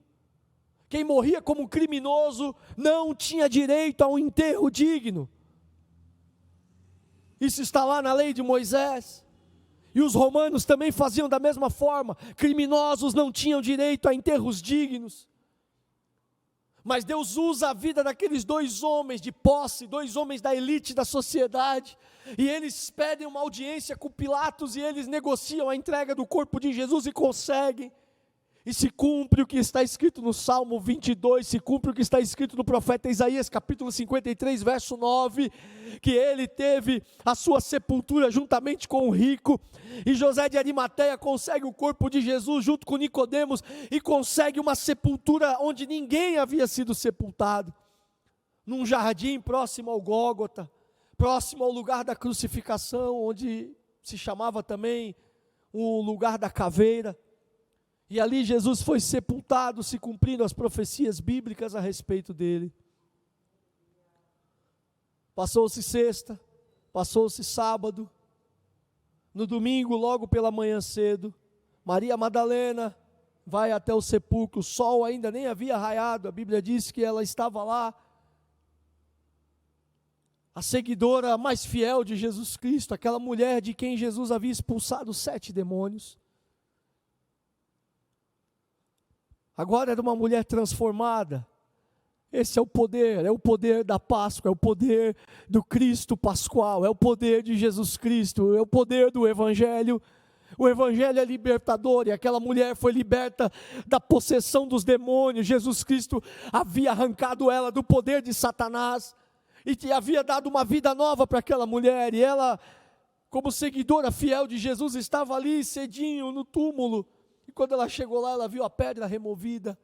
Quem morria como criminoso, não tinha direito a um enterro digno. Isso está lá na lei de Moisés. E os romanos também faziam da mesma forma. Criminosos não tinham direito a enterros dignos. Mas Deus usa a vida daqueles 2 homens de posse, 2 homens da elite da sociedade, e eles pedem uma audiência com Pilatos, e eles negociam a entrega do corpo de Jesus e conseguem. E se cumpre o que está escrito no Salmo 22, se cumpre o que está escrito no profeta Isaías, capítulo 53, verso 9, que ele teve a sua sepultura juntamente com o rico, e José de Arimateia consegue o corpo de Jesus junto com Nicodemos, e consegue uma sepultura onde ninguém havia sido sepultado, num jardim próximo ao Gólgota, próximo ao lugar da crucificação, onde se chamava também o lugar da caveira. E ali Jesus foi sepultado, se cumprindo as profecias bíblicas a respeito dele. Passou-se sexta, passou-se sábado. No domingo, logo pela manhã cedo, Maria Madalena vai até o sepulcro. O sol ainda nem havia raiado, a Bíblia diz que ela estava lá. A seguidora mais fiel de Jesus Cristo, aquela mulher de quem Jesus havia expulsado 7 demônios. Agora era uma mulher transformada. Esse é o poder da Páscoa, é o poder do Cristo Pascual, é o poder de Jesus Cristo, é o poder do Evangelho. O Evangelho é libertador, e aquela mulher foi liberta da possessão dos demônios. Jesus Cristo havia arrancado ela do poder de Satanás, e havia dado uma vida nova para aquela mulher, e ela, como seguidora fiel de Jesus, estava ali cedinho no túmulo, e quando ela chegou lá, ela viu a pedra removida.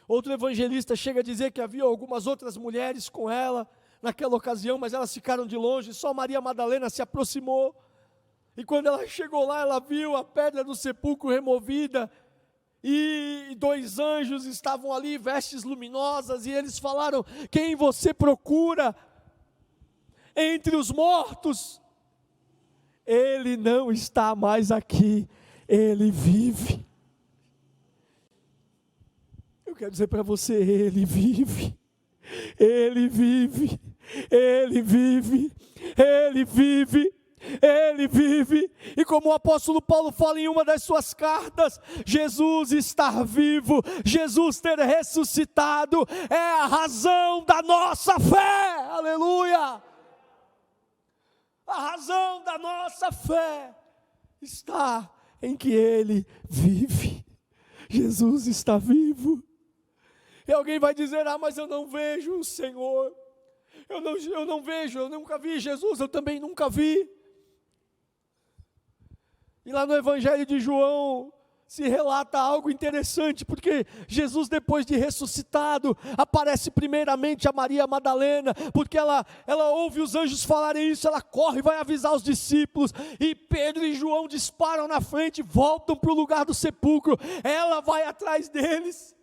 Outro evangelista chega a dizer que havia algumas outras mulheres com ela naquela ocasião, mas elas ficaram de longe, só Maria Madalena se aproximou, e quando ela chegou lá, ela viu a pedra do sepulcro removida, e 2 anjos estavam ali, vestes luminosas, e eles falaram: quem você procura entre os mortos? Ele não está mais aqui, ele vive. Eu quero dizer para você, ele vive, ele vive, ele vive, ele vive, ele vive. E como o apóstolo Paulo fala em uma das suas cartas, Jesus estar vivo, Jesus ter ressuscitado, é a razão da nossa fé, aleluia. A razão da nossa fé está em que ele vive, Jesus está vivo. E alguém vai dizer: ah, mas eu não vejo o Senhor, eu não vejo, eu nunca vi Jesus, eu também nunca vi. E lá no Evangelho de João se relata algo interessante, porque Jesus, depois de ressuscitado, aparece primeiramente a Maria Madalena, porque ela ouve os anjos falarem isso, ela corre e vai avisar os discípulos, e Pedro e João disparam na frente, voltam para o lugar do sepulcro, ela vai atrás deles.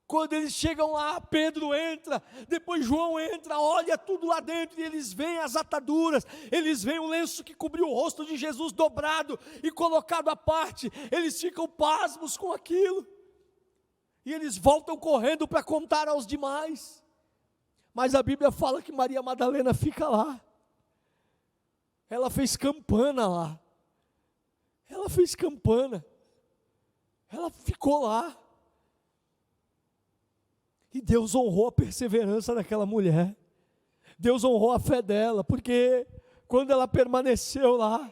Quando eles chegam lá, Pedro entra, depois João entra, olha tudo lá dentro, e eles veem as ataduras, eles veem o lenço que cobriu o rosto de Jesus dobrado e colocado à parte, eles ficam pasmos com aquilo, e eles voltam correndo para contar aos demais. Mas a Bíblia fala que Maria Madalena fica lá, ela fez campana lá, ela fez campana, ela ficou lá. E Deus honrou a perseverança daquela mulher, Deus honrou a fé dela, porque quando ela permaneceu lá,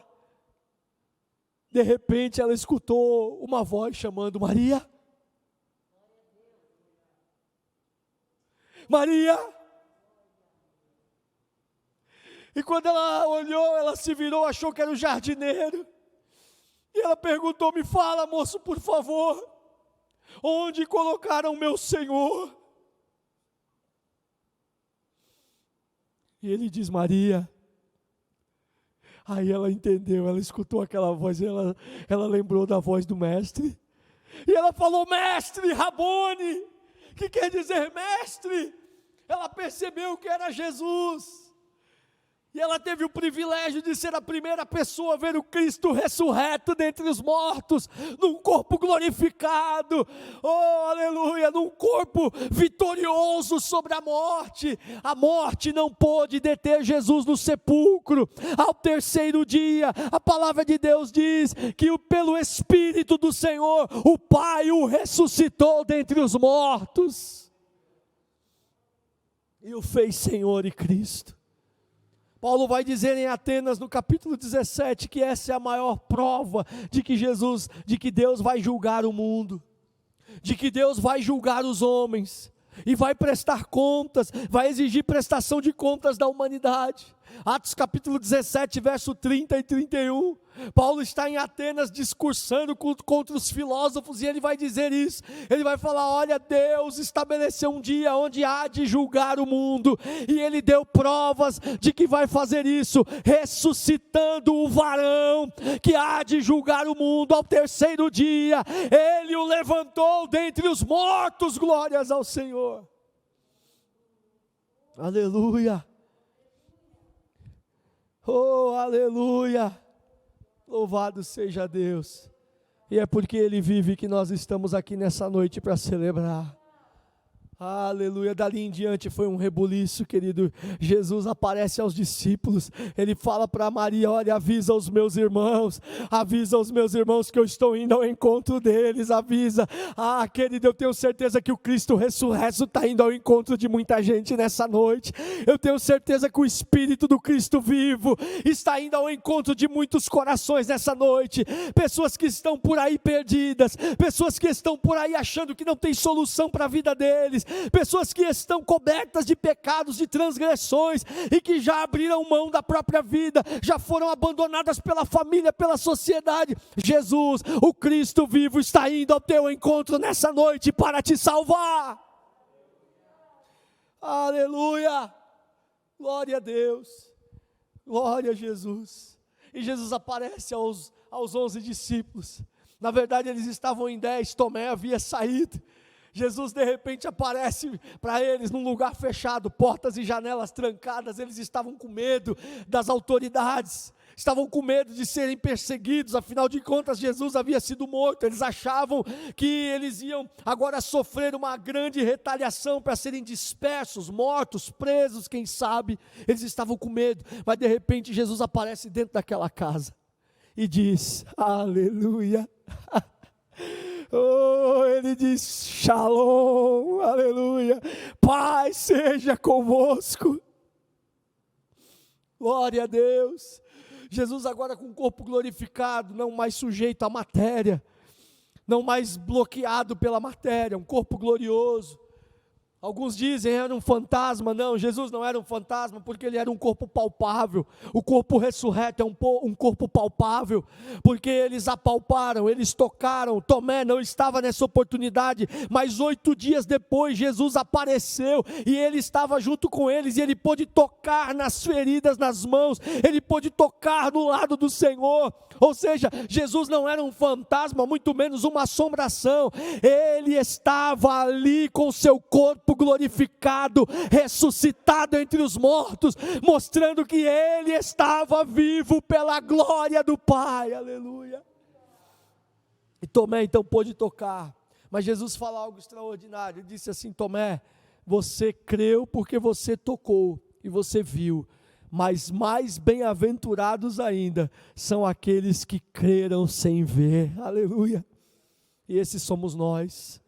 de repente ela escutou uma voz chamando: Maria, Maria. E quando ela olhou, ela se virou, achou que era o jardineiro, e ela perguntou: me fala, moço, por favor, onde colocaram o meu Senhor? E ele diz: Maria. Aí ela entendeu, ela escutou aquela voz, ela lembrou da voz do mestre, e ela falou: mestre, Rabone, que quer dizer mestre? Ela percebeu que era Jesus, e ela teve o privilégio de ser a primeira pessoa a ver o Cristo ressurreto dentre os mortos, num corpo glorificado, oh aleluia, num corpo vitorioso sobre a morte não pôde deter Jesus no sepulcro. Ao 3º dia, a palavra de Deus diz que pelo Espírito do Senhor, o Pai o ressuscitou dentre os mortos, e o fez Senhor e Cristo. Paulo vai dizer em Atenas, no capítulo 17, que essa é a maior prova de que Deus vai julgar o mundo, de que Deus vai julgar os homens, e vai prestar contas, vai exigir prestação de contas da humanidade. Atos capítulo 17, verso 30 e 31. Paulo está em Atenas discursando contra os filósofos e ele vai dizer isso. Ele vai falar: olha, Deus estabeleceu um dia onde há de julgar o mundo, e ele deu provas de que vai fazer isso, ressuscitando o varão que há de julgar o mundo ao terceiro dia. Ele o levantou dentre os mortos, glórias ao Senhor. Aleluia. Oh, aleluia. Louvado seja Deus. E é porque Ele vive que nós estamos aqui nessa noite para celebrar. Aleluia. Dali em diante foi um rebuliço, querido. Jesus aparece aos discípulos, ele fala para Maria: olha, avisa os meus irmãos que eu estou indo ao encontro deles, avisa. Querido, eu tenho certeza que o Cristo ressurreto está indo ao encontro de muita gente nessa noite. Eu tenho certeza que o Espírito do Cristo vivo está indo ao encontro de muitos corações nessa noite. Pessoas que estão por aí perdidas, pessoas que estão por aí achando que não tem solução para a vida deles, pessoas que estão cobertas de pecados, de transgressões, e que já abriram mão da própria vida, já foram abandonadas pela família, pela sociedade. Jesus, o Cristo vivo, está indo ao teu encontro nessa noite para te salvar. Aleluia, glória a Deus, glória a Jesus. E Jesus aparece aos 11 discípulos. Na verdade eles estavam em 10, Tomé havia saído. Jesus de repente aparece para eles num lugar fechado, portas e janelas trancadas. Eles estavam com medo das autoridades, estavam com medo de serem perseguidos, afinal de contas Jesus havia sido morto. Eles achavam que eles iam agora sofrer uma grande retaliação para serem dispersos, mortos, presos, quem sabe. Eles estavam com medo, mas de repente Jesus aparece dentro daquela casa e diz: aleluia. Oh, ele diz: Shalom, aleluia, paz seja convosco. Glória a Deus. Jesus agora com o corpo glorificado, não mais sujeito à matéria, não mais bloqueado pela matéria, um corpo glorioso. Alguns dizem era um fantasma. Não, Jesus não era um fantasma, porque ele era um corpo palpável. O corpo ressurreto é um corpo palpável, porque eles apalparam, eles tocaram. Tomé não estava nessa oportunidade, mas 8 dias depois Jesus apareceu, e ele estava junto com eles, e ele pôde tocar nas feridas, nas mãos, ele pôde tocar no lado do Senhor. Ou seja, Jesus não era um fantasma, muito menos uma assombração. Ele estava ali com seu corpo glorificado, ressuscitado entre os mortos, mostrando que ele estava vivo pela glória do Pai. Aleluia. E Tomé então pôde tocar, mas Jesus fala algo extraordinário. Ele disse assim: Tomé, você creu porque você tocou e você viu, mas mais bem-aventurados ainda são aqueles que creram sem ver. Aleluia. E esses somos nós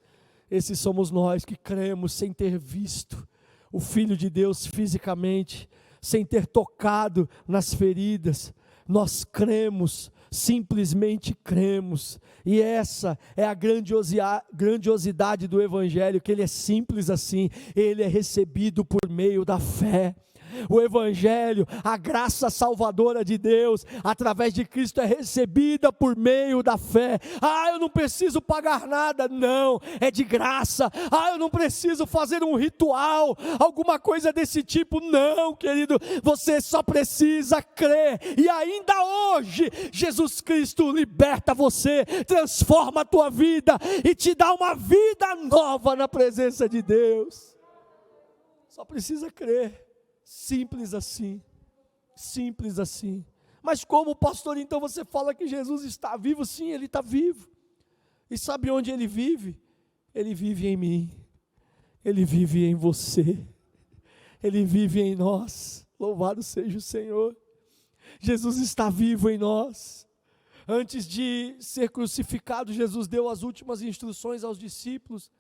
que cremos sem ter visto o Filho de Deus fisicamente, sem ter tocado nas feridas. Nós cremos, simplesmente cremos, e essa é a grandiosidade do Evangelho, que ele é simples assim, ele é recebido por meio da fé. O Evangelho, a graça salvadora de Deus, através de Cristo, é recebida por meio da fé. Eu não preciso pagar nada, não, é de graça. Eu não preciso fazer um ritual, alguma coisa desse tipo, não, querido, você só precisa crer, e ainda hoje, Jesus Cristo liberta você, transforma a tua vida, e te dá uma vida nova na presença de Deus. Só precisa crer. Simples assim, simples assim. Mas como, pastor, então você fala que Jesus está vivo? Sim, ele está vivo. E sabe onde ele vive? Ele vive em mim, ele vive em você, ele vive em nós. Louvado seja o Senhor. Jesus está vivo em nós. Antes de ser crucificado, Jesus deu as últimas instruções aos discípulos.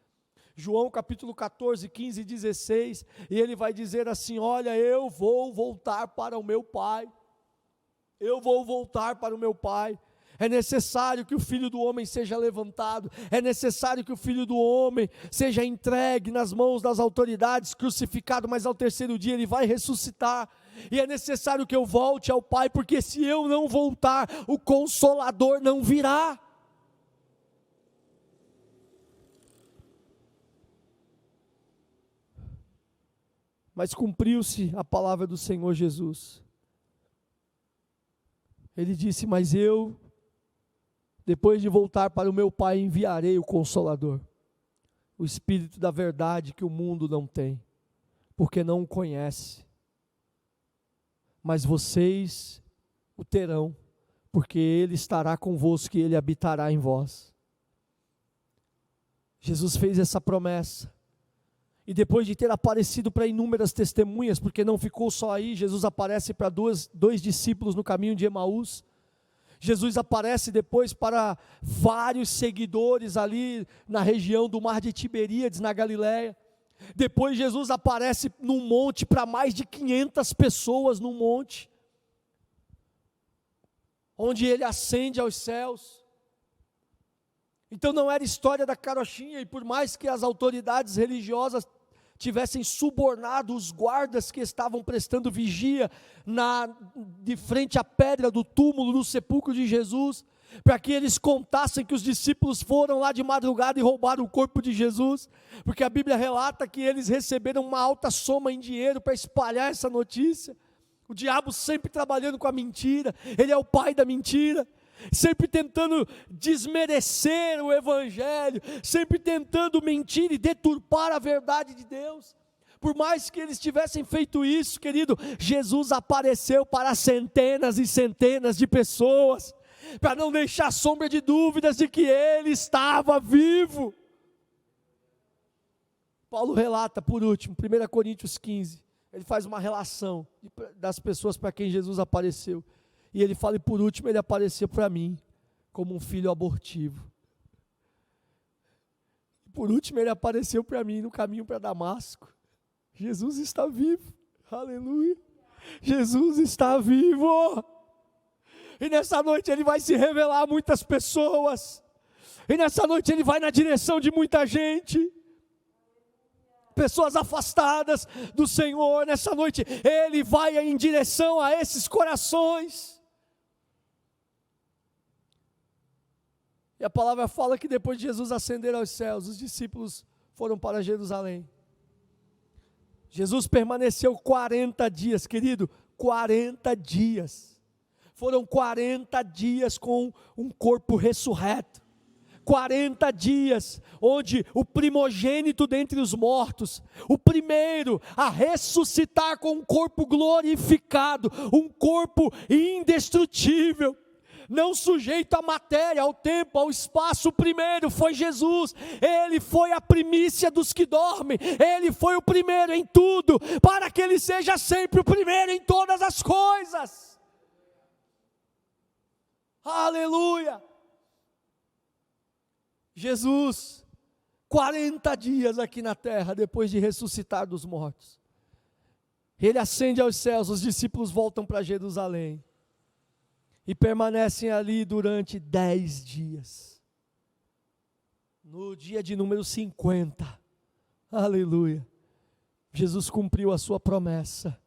João capítulo 14, 15 e 16, e ele vai dizer assim: olha, eu vou voltar para o meu Pai, eu vou voltar para o meu Pai, É necessário que o Filho do Homem seja levantado, é necessário que o Filho do Homem seja entregue nas mãos das autoridades, crucificado, mas ao terceiro dia ele vai ressuscitar. E é necessário que eu volte ao Pai, porque se eu não voltar, o Consolador não virá. Mas cumpriu-se a palavra do Senhor Jesus. Ele disse: mas eu, depois de voltar para o meu Pai, enviarei o Consolador, o Espírito da verdade que o mundo não tem, porque não o conhece. Mas vocês o terão, porque Ele estará convosco e Ele habitará em vós. Jesus fez essa promessa. E depois de ter aparecido para inúmeras testemunhas, porque não ficou só aí, Jesus aparece para dois discípulos no caminho de Emaús. Jesus aparece depois para vários seguidores ali na região do mar de Tiberíades, na Galileia. Depois Jesus aparece num monte para mais de 500 pessoas num monte, onde ele ascende aos céus. Então não era história da carochinha, e por mais que as autoridades religiosas tivessem subornado os guardas que estavam prestando vigia de frente à pedra do túmulo, no sepulcro de Jesus, para que eles contassem que os discípulos foram lá de madrugada e roubaram o corpo de Jesus, porque a Bíblia relata que eles receberam uma alta soma em dinheiro para espalhar essa notícia. O diabo sempre trabalhando com a mentira, ele é o pai da mentira, sempre tentando desmerecer o Evangelho, sempre tentando mentir e deturpar a verdade de Deus. Por mais que eles tivessem feito isso, querido, Jesus apareceu para centenas e centenas de pessoas, para não deixar sombra de dúvidas de que Ele estava vivo. Paulo relata, por último, 1 Coríntios 15, ele faz uma relação das pessoas para quem Jesus apareceu. E ele fala: e por último ele apareceu para mim, como um filho abortivo. Por último ele apareceu para mim no caminho para Damasco. Jesus está vivo, aleluia, Jesus está vivo. E nessa noite ele vai se revelar a muitas pessoas, e nessa noite ele vai na direção de muita gente, pessoas afastadas do Senhor. Nessa noite ele vai em direção a esses corações. E a palavra fala que depois de Jesus ascender aos céus, os discípulos foram para Jerusalém. Jesus permaneceu 40 dias, querido, 40 dias. Foram 40 dias com um corpo ressurreto. 40 dias, onde o primogênito dentre os mortos, o primeiro a ressuscitar com um corpo glorificado, um corpo indestrutível, não sujeito à matéria, ao tempo, ao espaço, o primeiro foi Jesus. Ele foi a primícia dos que dormem, Ele foi o primeiro em tudo, para que Ele seja sempre o primeiro em todas as coisas. Aleluia! Jesus, 40 dias aqui na terra, depois de ressuscitar dos mortos, Ele ascende aos céus, os discípulos voltam para Jerusalém, e permanecem ali durante 10 dias. No dia de número 50, aleluia, Jesus cumpriu a sua promessa,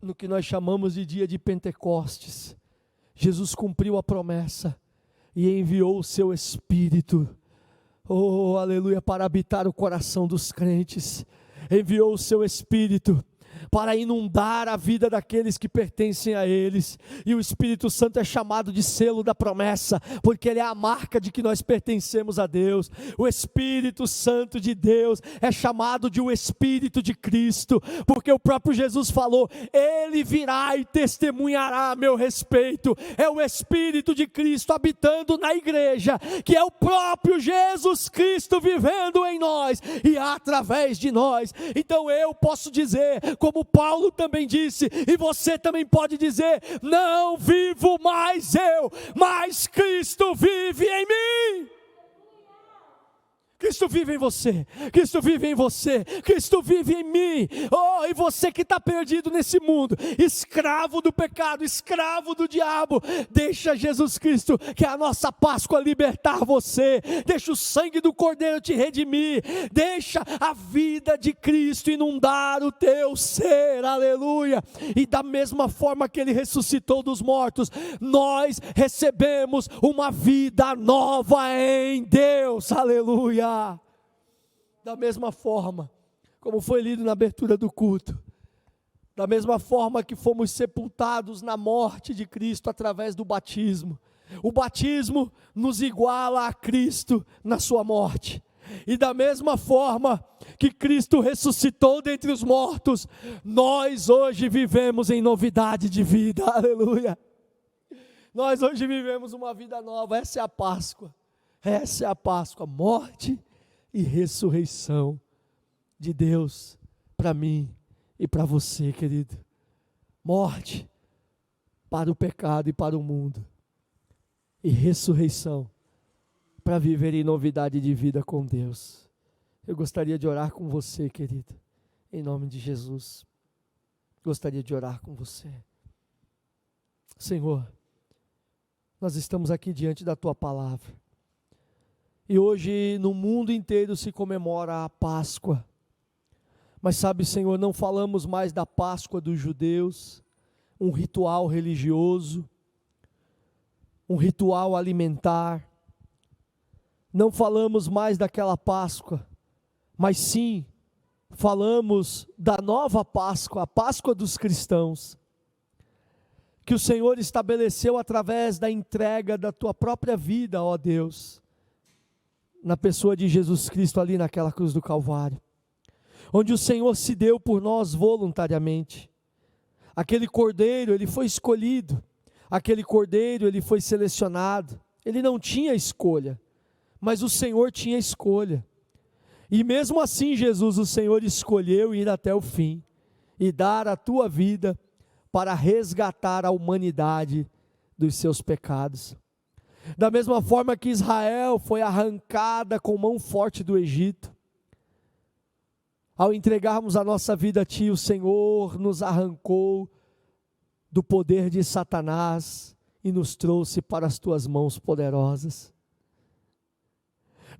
no que nós chamamos de dia de Pentecostes. Jesus cumpriu a promessa, e enviou o seu Espírito, oh aleluia, para habitar o coração dos crentes. Enviou o seu Espírito para inundar a vida daqueles que pertencem a eles, e o Espírito Santo é chamado de selo da promessa, porque ele é a marca de que nós pertencemos a Deus. O Espírito Santo de Deus é chamado de o Espírito de Cristo, porque o próprio Jesus falou: Ele virá e testemunhará a meu respeito. É o Espírito de Cristo habitando na igreja, que é o próprio Jesus Cristo vivendo em nós e através de nós. Então eu posso dizer, como Paulo também disse, e você também pode dizer: não vivo mais eu, mas Cristo vive em mim. Cristo vive em você, Cristo vive em você, Cristo vive em mim. Oh, e você que está perdido nesse mundo, escravo do pecado, escravo do diabo, deixa Jesus Cristo, que é a nossa Páscoa, libertar você. Deixa o sangue do Cordeiro te redimir, deixa a vida de Cristo inundar o teu ser, aleluia. E da mesma forma que Ele ressuscitou dos mortos, nós recebemos uma vida nova em Deus, aleluia. Da mesma forma, como foi lido na abertura do culto, da mesma forma que fomos sepultados na morte de Cristo através do batismo, o batismo nos iguala a Cristo na sua morte, e da mesma forma que Cristo ressuscitou dentre os mortos, nós hoje vivemos em novidade de vida, aleluia. Nós hoje vivemos uma vida nova, essa é a Páscoa. Essa é a Páscoa, morte e ressurreição de Deus para mim e para você, querido. Morte para o pecado e para o mundo, e ressurreição para viver em novidade de vida com Deus. Eu gostaria de orar com você, querido, em nome de Jesus. Gostaria de orar com você. Senhor, nós estamos aqui diante da Tua palavra. E hoje no mundo inteiro se comemora a Páscoa. Mas sabe, Senhor, não falamos mais da Páscoa dos judeus, um ritual religioso, um ritual alimentar. Não falamos mais daquela Páscoa, mas sim falamos da nova Páscoa, a Páscoa dos cristãos, que o Senhor estabeleceu através da entrega da Tua própria vida, ó Deus, na pessoa de Jesus Cristo ali naquela cruz do Calvário, onde o Senhor se deu por nós voluntariamente. Aquele cordeiro, ele foi escolhido, aquele cordeiro, ele foi selecionado, ele não tinha escolha, mas o Senhor tinha escolha, e mesmo assim Jesus, o Senhor escolheu ir até o fim, e dar a tua vida, para resgatar a humanidade dos seus pecados. Da mesma forma que Israel foi arrancada com mão forte do Egito, ao entregarmos a nossa vida a Ti, o Senhor nos arrancou do poder de Satanás e nos trouxe para as Tuas mãos poderosas.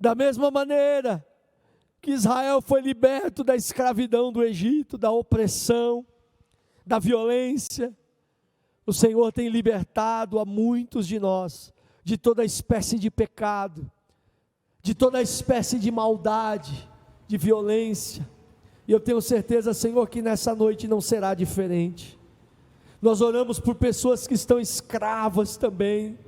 Da mesma maneira que Israel foi liberto da escravidão do Egito, da opressão, da violência, o Senhor tem libertado a muitos de nós de toda espécie de pecado, de toda espécie de maldade, de violência, e eu tenho certeza, Senhor, que nessa noite não será diferente. Nós oramos por pessoas que estão escravas também,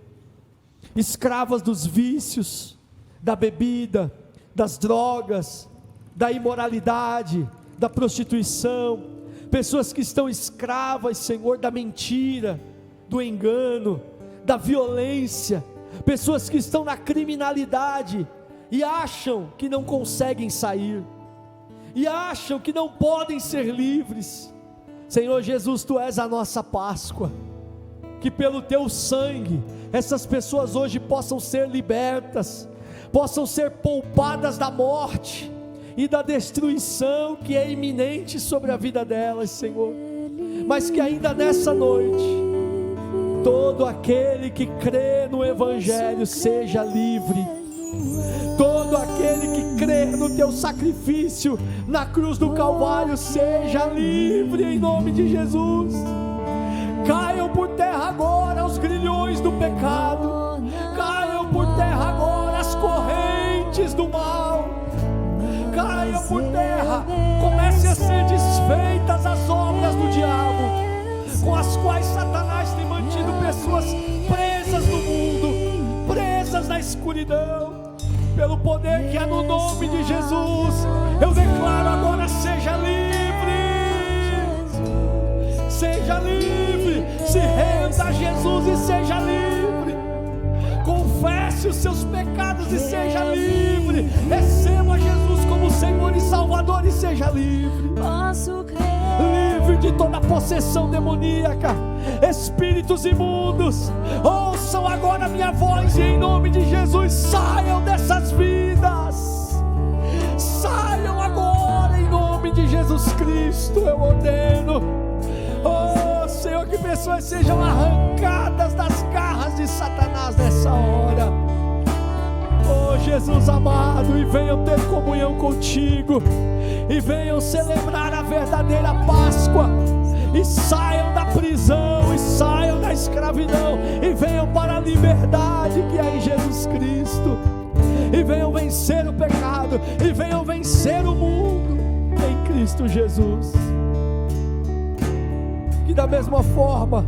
escravas dos vícios, da bebida, das drogas, da imoralidade, da prostituição, pessoas que estão escravas, Senhor, da mentira, do engano, da violência, pessoas que estão na criminalidade e acham que não conseguem sair, e acham que não podem ser livres. Senhor Jesus, Tu és a nossa Páscoa, que pelo Teu sangue, essas pessoas hoje possam ser libertas, possam ser poupadas da morte e da destruição que é iminente sobre a vida delas, Senhor, mas que ainda nessa noite, todo aquele que crê no Evangelho seja livre, todo aquele que crê no Teu sacrifício na cruz do Calvário seja livre em nome de Jesus. Caiam por terra agora os grilhões do pecado, caiam por terra agora as correntes do mal, caiam por terra, comecem a ser desfeitas as obras do diabo, com as quais Satanás tem mantido pessoas presas no mundo, presas na escuridão. Pelo poder que há no nome de Jesus, eu declaro agora: seja livre, seja livre, se renda a Jesus e seja livre, confesse os seus pecados e seja livre, receba Jesus como Senhor e Salvador e seja livre. Posso crer. Livre de toda possessão demoníaca, espíritos imundos, ouçam agora a minha voz e em nome de Jesus saiam dessas vidas, Jesus Cristo, eu ordeno, oh Senhor, que pessoas sejam arrancadas das garras de Satanás nessa hora. Oh Jesus amado, e venham ter comunhão contigo, e venham celebrar a verdadeira Páscoa, e saiam da prisão, e saiam da escravidão, e venham para a liberdade que há em Jesus Cristo, e venham vencer o pecado, e venham vencer o mundo em Cristo Jesus. Que da mesma forma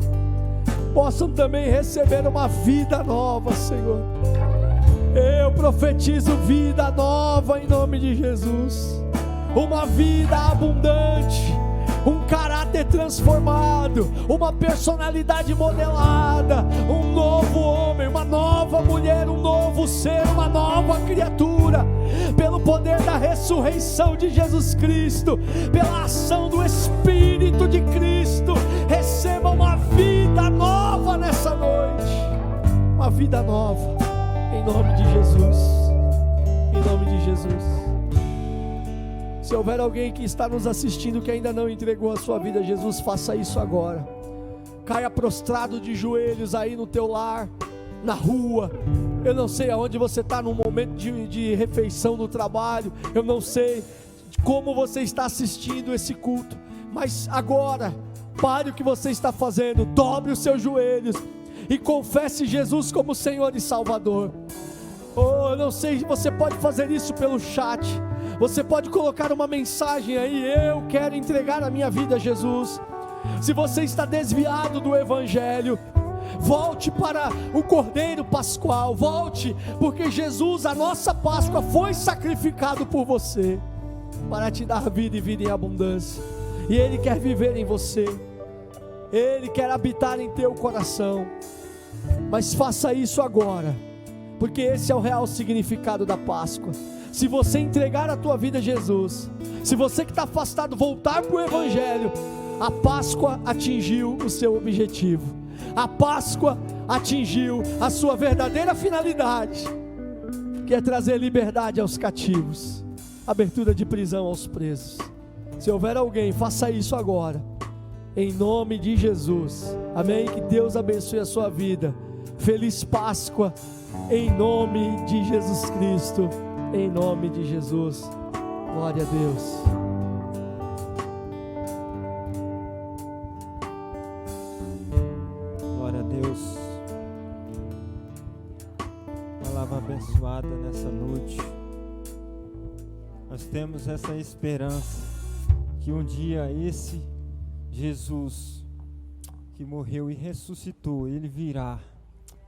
possam também receber uma vida nova, Senhor. Eu profetizo vida nova em nome de Jesus, uma vida abundante, um caráter transformado, uma personalidade modelada, um novo homem, uma nova mulher, um novo ser, uma nova criatura, pelo poder da ressurreição de Jesus Cristo, pela ação do Espírito de Cristo. Receba uma vida nova nessa noite, uma vida nova, em nome de Jesus, em nome de Jesus. Se houver alguém que está nos assistindo que ainda não entregou a sua vida a Jesus, faça isso agora. Caia prostrado de joelhos aí no teu lar, na rua. Eu não sei aonde você está num momento de refeição no trabalho. Eu não sei como você está assistindo esse culto, mas agora, pare o que você está fazendo, dobre os seus joelhos e confesse Jesus como Senhor e Salvador. Oh, eu não sei, você pode fazer isso pelo chat, você pode colocar uma mensagem aí: eu quero entregar a minha vida a Jesus. Se você está desviado do Evangelho, volte para o Cordeiro Pascual, volte, porque Jesus, a nossa Páscoa, foi sacrificado por você, para te dar vida e vida em abundância, e Ele quer viver em você, Ele quer habitar em teu coração. Mas faça isso agora, porque esse é o real significado da Páscoa. Se você entregar a tua vida a Jesus, se você que está afastado voltar para o Evangelho, a Páscoa atingiu o seu objetivo, a Páscoa atingiu a sua verdadeira finalidade, que é trazer liberdade aos cativos, abertura de prisão aos presos. Se houver alguém, faça isso agora, em nome de Jesus, amém? Que Deus abençoe a sua vida. Feliz Páscoa, em nome de Jesus Cristo, em nome de Jesus. Glória a Deus. Glória a Deus. Palavra abençoada nessa noite. Nós temos essa esperança que um dia esse Jesus que morreu e ressuscitou, Ele virá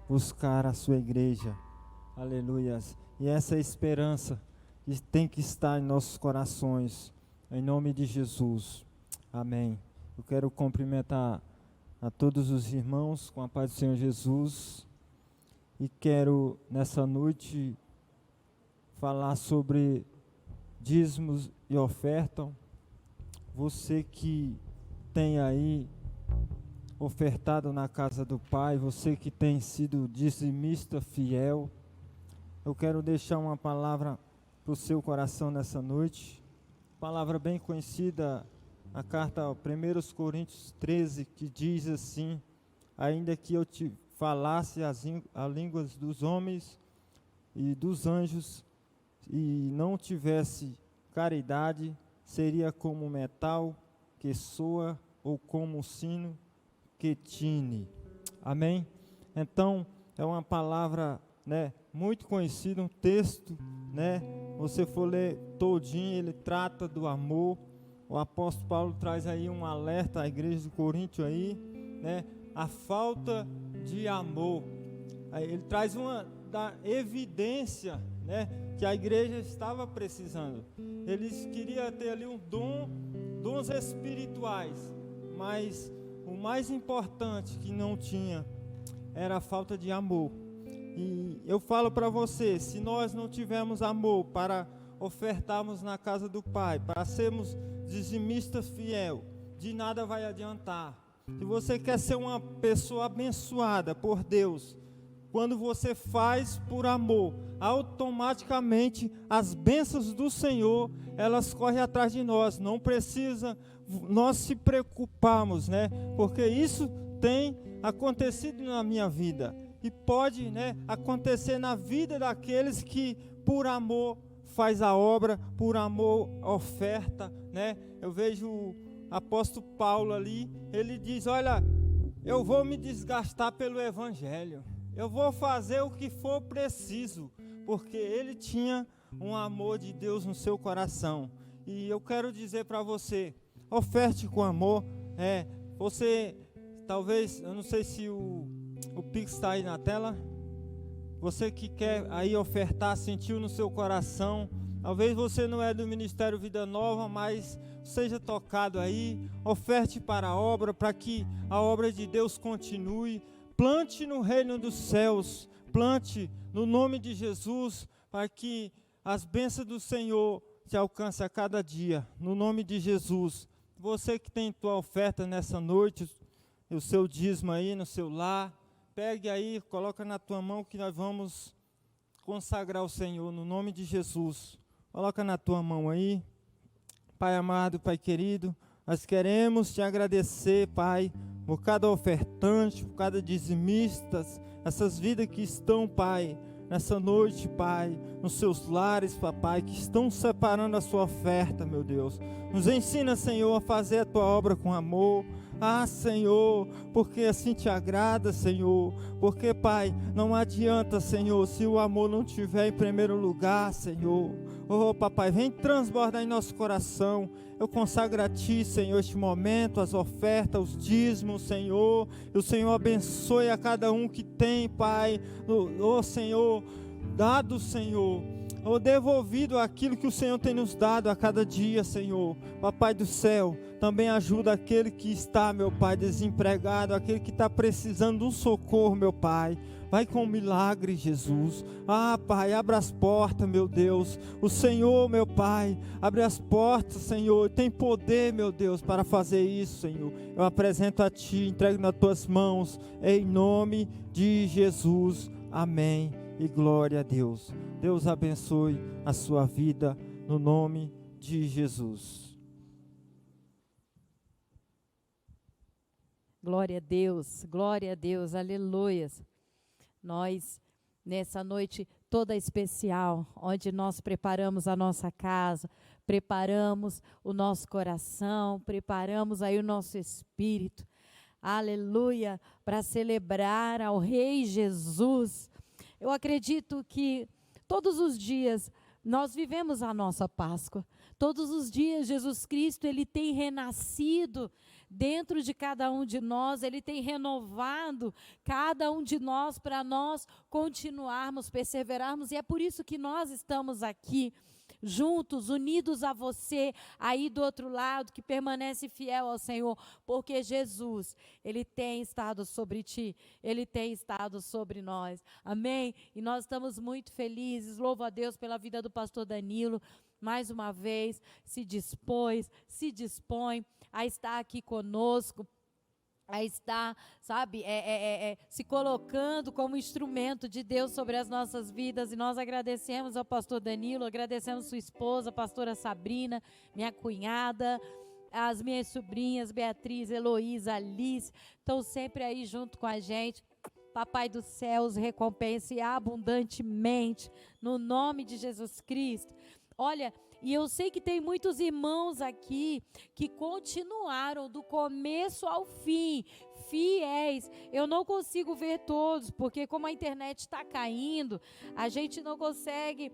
buscar a sua igreja. Aleluias. E essa esperança tem que estar em nossos corações, em nome de Jesus. Amém. Eu quero cumprimentar a todos os irmãos com a paz do Senhor Jesus, e quero nessa noite falar sobre dízimos e oferta. Você que tem aí ofertado na casa do Pai, você que tem sido dizimista fiel, eu quero deixar uma palavra para o seu coração nessa noite, palavra bem conhecida, a carta a 1 Coríntios 13, que diz assim: ainda que eu te falasse as línguas dos homens e dos anjos, e não tivesse caridade, seria como metal que soa, ou como sino que tine. Amém? Então, é uma palavra, muito conhecida, um texto, você for ler todinho, ele trata do amor. O apóstolo Paulo traz aí um alerta à igreja de Corinto aí, a falta de amor. Aí ele traz uma da evidência, que a igreja estava precisando. Eles queriam ter ali dons espirituais, mas o mais importante que não tinha era a falta de amor. E eu falo para você, se nós não tivermos amor para ofertarmos na casa do Pai, para sermos dizimistas fiel, de nada vai adiantar. Se você quer ser uma pessoa abençoada por Deus, quando você faz por amor, automaticamente as bênçãos do Senhor, elas correm atrás de nós. Não precisa nós se preocuparmos, né? Porque isso tem acontecido na minha vida e pode, né, acontecer na vida daqueles que por amor faz a obra, por amor oferta, né? Eu vejo o apóstolo Paulo ali, ele diz: olha, eu vou me desgastar pelo evangelho, eu vou fazer o que for preciso, porque ele tinha um amor de Deus no seu coração. E eu quero dizer para você, oferte com amor. Você, talvez, eu não sei se o Pix está aí na tela. Você que quer aí ofertar, sentiu no seu coração, talvez você não é do Ministério Vida Nova, mas seja tocado aí, oferte para a obra, para que a obra de Deus continue. Plante no reino dos céus, plante no nome de Jesus, para que as bênçãos do Senhor te alcancem a cada dia, no nome de Jesus. Você que tem tua oferta nessa noite, o seu dízimo aí no seu lar, pegue aí, coloca na tua mão que nós vamos consagrar ao Senhor, no nome de Jesus. Coloca na tua mão aí. Pai amado, Pai querido, nós queremos te agradecer, Pai, por cada ofertante, por cada dizimistas, essas vidas que estão, Pai, nessa noite, Pai, nos seus lares, Papai, que estão separando a sua oferta, meu Deus. Nos ensina, Senhor, a fazer a tua obra com amor. Ah, Senhor, porque assim te agrada, Senhor, porque, Pai, não adianta, Senhor, se o amor não estiver em primeiro lugar, Senhor. Oh, Papai, vem transbordar em nosso coração. Eu consagro a Ti, Senhor, este momento, as ofertas, os dízimos, Senhor. E o Senhor abençoe a cada um que tem, Pai, oh, Senhor, dado, Senhor, ou devolvido aquilo que o Senhor tem nos dado a cada dia, Senhor. Papai do céu, também ajuda aquele que está, meu Pai, desempregado, aquele que está precisando de um socorro, meu Pai. Vai com um milagre, Jesus. Ah, Pai, abra as portas, meu Deus. O Senhor, meu Pai, abre as portas, Senhor. Tem poder, meu Deus, para fazer isso, Senhor. Eu apresento a Ti, entrego nas Tuas mãos, em nome de Jesus. Amém. E glória a Deus. Deus abençoe a sua vida, no nome de Jesus. Glória a Deus, aleluias. Nós, nessa noite toda especial, onde nós preparamos a nossa casa, preparamos o nosso coração, preparamos aí o nosso espírito, aleluia, para celebrar ao Rei Jesus. Eu acredito que todos os dias nós vivemos a nossa Páscoa. Todos os dias Jesus Cristo, Ele tem renascido dentro de cada um de nós, Ele tem renovado cada um de nós para nós continuarmos, perseverarmos, e é por isso que nós estamos aqui juntos, unidos a você, aí do outro lado, que permanece fiel ao Senhor, porque Jesus, Ele tem estado sobre ti, Ele tem estado sobre nós, amém? E nós estamos muito felizes, louvo a Deus pela vida do pastor Danilo, mais uma vez, se dispõe a estar aqui conosco, a estar, sabe, se colocando como instrumento de Deus sobre as nossas vidas, e nós agradecemos ao pastor Danilo, agradecemos sua esposa, a pastora Sabrina, minha cunhada, as minhas sobrinhas, Beatriz, Heloísa, Alice, estão sempre aí junto com a gente. Papai do céu os recompense abundantemente, no nome de Jesus Cristo. Olha, e eu sei que tem muitos irmãos aqui que continuaram do começo ao fim, fiéis. Eu não consigo ver todos, porque como a internet está caindo, a gente não consegue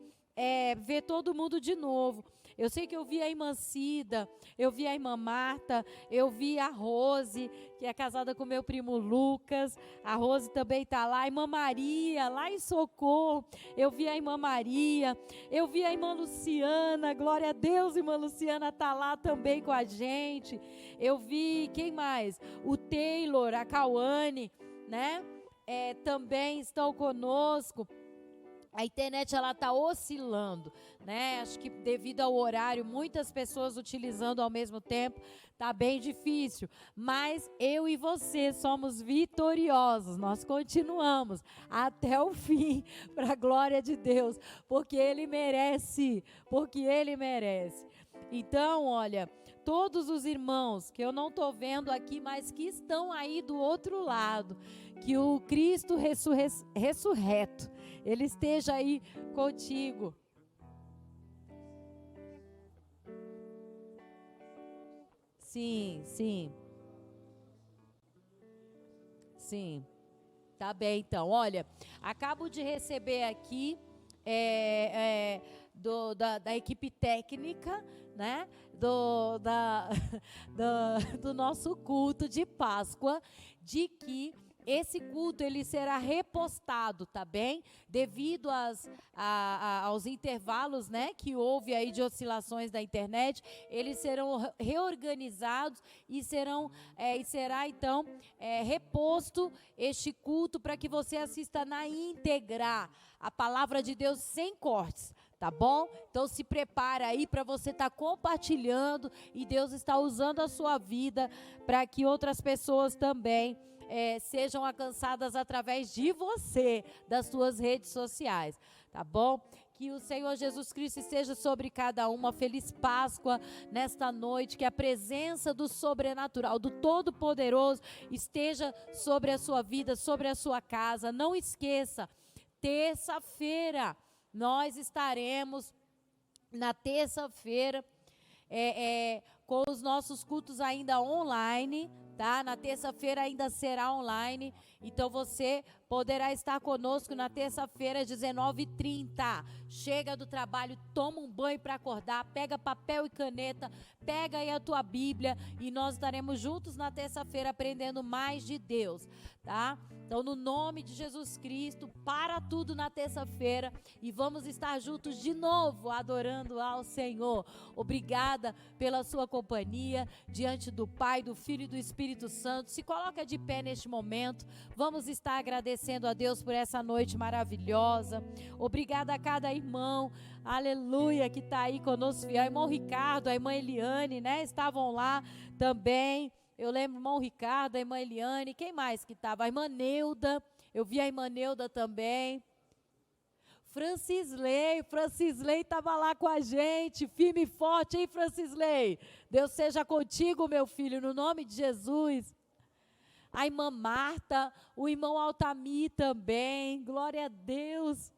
ver todo mundo de novo. Eu sei que eu vi a irmã Cida, eu vi a irmã Marta, eu vi a Rose, que é casada com meu primo Lucas, a Rose também está lá, a irmã Maria, lá em Socorro, eu vi a irmã Maria, eu vi a irmã Luciana, glória a Deus, irmã Luciana está lá também com a gente, eu vi, quem mais? O Taylor, a Cauane, né? Também estão conosco. A internet ela está oscilando, né? Acho que devido ao horário, muitas pessoas utilizando ao mesmo tempo, tá bem difícil. Mas eu e você somos vitoriosos. Nós continuamos até o fim, para a glória de Deus, porque Ele merece, Então, olha, todos os irmãos que eu não estou vendo aqui, mas que estão aí do outro lado, que o Cristo ressurreto, Ele esteja aí contigo. Sim. Tá bem, então. Olha, acabo de receber aqui da equipe técnica, né? Do nosso culto de Páscoa, de que esse culto ele será repostado, tá bem? Devido aos intervalos, né, que houve aí de oscilações da internet, eles serão reorganizados e será então reposto este culto para que você assista na íntegra a palavra de Deus sem cortes. Tá bom? Então se prepara aí para você estar compartilhando e Deus está usando a sua vida para que outras pessoas também sejam alcançadas através de você, das suas redes sociais, tá bom? Que o Senhor Jesus Cristo esteja sobre cada uma. Feliz Páscoa nesta noite, que a presença do sobrenatural, do Todo-Poderoso esteja sobre a sua vida, sobre a sua casa. Não esqueça, terça-feira, nós estaremos na terça-feira com os nossos cultos ainda online, tá? Na terça-feira ainda será online, então você poderá estar conosco na terça-feira, 19h30. Chega do trabalho, toma um banho para acordar, pega papel e caneta, pega aí a tua Bíblia e nós estaremos juntos na terça-feira aprendendo mais de Deus, tá? Então, no nome de Jesus Cristo, para tudo na terça-feira e vamos estar juntos de novo, adorando ao Senhor. Obrigada pela sua companhia, diante do Pai, do Filho e do Espírito Santo. Se coloca de pé neste momento, vamos estar agradecendo a Deus por essa noite maravilhosa. Obrigada a cada irmão, aleluia, que está aí conosco, a irmão Ricardo, a irmã Eliane, né, estavam lá também. Eu lembro o irmão Ricardo, a irmã Eliane, quem mais que estava? A irmã Neuda, eu vi a irmã Neuda também. Francisley estava lá com a gente, firme e forte, hein, Francisley? Deus seja contigo, meu filho, no nome de Jesus. A irmã Marta, o irmão Altamir também, glória a Deus.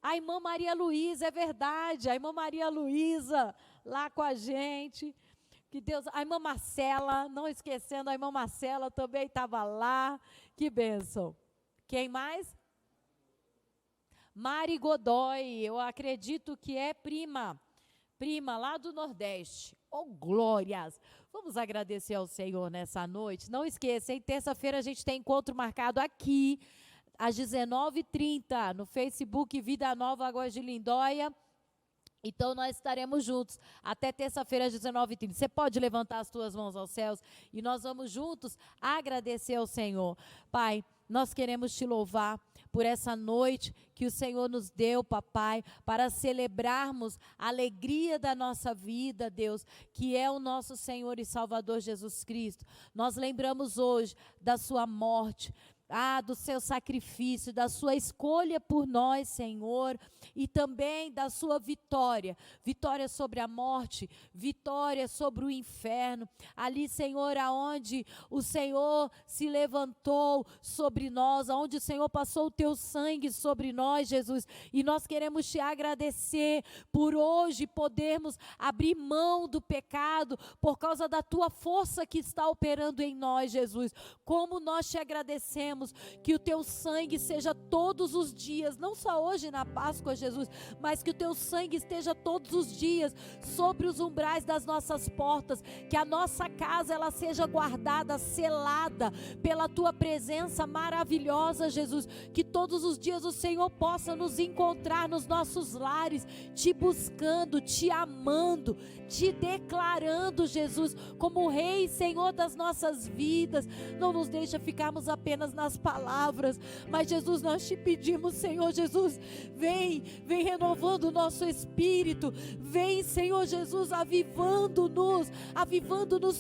A irmã Maria Luísa, é verdade, a irmã Maria Luísa lá com a gente. Que Deus, a irmã Marcela, não esquecendo, a irmã Marcela também estava lá. Que bênção. Quem mais? Mari Godoy, eu acredito que é prima lá do Nordeste. Oh, glórias! Vamos agradecer ao Senhor nessa noite. Não esqueça, em terça-feira a gente tem encontro marcado aqui, às 19h30, no Facebook Vida Nova Águas de Lindóia. Então, nós estaremos juntos até terça-feira, às 19h30. Você pode levantar as tuas mãos aos céus e nós vamos juntos agradecer ao Senhor. Pai, nós queremos te louvar por essa noite que o Senhor nos deu, papai, para celebrarmos a alegria da nossa vida, Deus, que é o nosso Senhor e Salvador Jesus Cristo. Nós lembramos hoje da sua morte, do seu sacrifício, da sua escolha por nós, Senhor, e também da sua vitória sobre a morte, vitória sobre o inferno, ali, Senhor, aonde o Senhor se levantou sobre nós, aonde o Senhor passou o teu sangue sobre nós, Jesus, e nós queremos te agradecer por hoje podermos abrir mão do pecado, por causa da tua força que está operando em nós, Jesus. Como nós te agradecemos, que o teu sangue seja todos os dias, não só hoje na Páscoa, Jesus, mas que o teu sangue esteja todos os dias sobre os umbrais das nossas portas, que a nossa casa ela seja guardada, selada pela tua presença maravilhosa, Jesus, que todos os dias o Senhor possa nos encontrar nos nossos lares, te buscando, te amando, te declarando, Jesus, como Rei e Senhor das nossas vidas. Não nos deixa ficarmos apenas na as palavras, mas Jesus, nós te pedimos, Senhor Jesus, vem renovando o nosso espírito, vem, Senhor Jesus, avivando-nos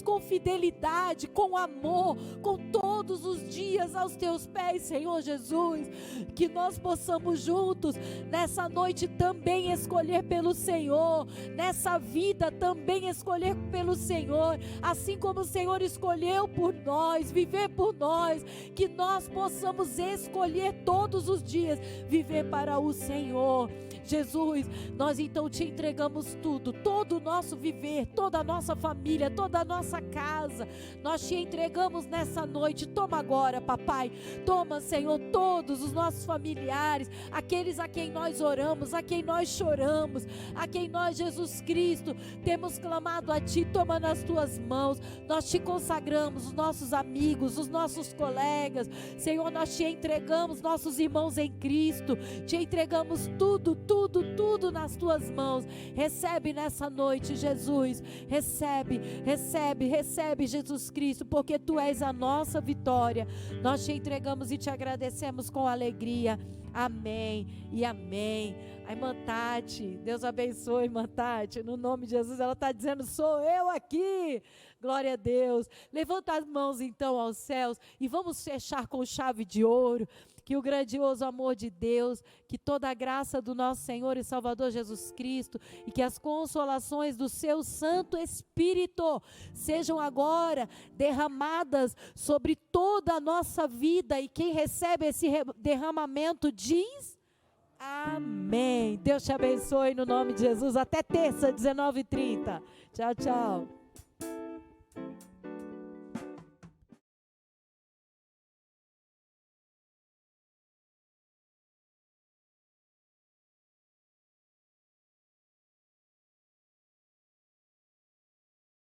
com fidelidade, com amor, com todos os dias aos teus pés, Senhor Jesus, que nós possamos juntos, nessa noite também escolher pelo Senhor, nessa vida também escolher pelo Senhor, assim como o Senhor escolheu por nós, viver por nós, que nós possamos escolher todos os dias, viver para o Senhor. Jesus, nós então te entregamos tudo, todo o nosso viver, toda a nossa família, toda a nossa casa, nós te entregamos nessa noite. Toma agora, papai, toma, Senhor, todos os nossos familiares, aqueles a quem nós oramos, a quem nós choramos, a quem nós, Jesus Cristo, temos clamado a ti. Toma nas tuas mãos, nós te consagramos os nossos amigos, os nossos colegas, Senhor, nós te entregamos nossos irmãos em Cristo, te entregamos tudo nas tuas mãos. Recebe nessa noite, Jesus, recebe, Jesus Cristo, porque tu és a nossa vitória. Nós te entregamos e te agradecemos com alegria. Amém e amém. A irmã Tati, Deus abençoe, irmã Tati, no nome de Jesus. Ela está dizendo: sou eu aqui. Glória a Deus. Levanta as mãos então aos céus e vamos fechar com chave de ouro. Que o grandioso amor de Deus, que toda a graça do nosso Senhor e Salvador Jesus Cristo e que as consolações do seu Santo Espírito sejam agora derramadas sobre toda a nossa vida, e quem recebe esse derramamento diz amém. Deus te abençoe no nome de Jesus. Até terça, 19h30. Tchau, tchau.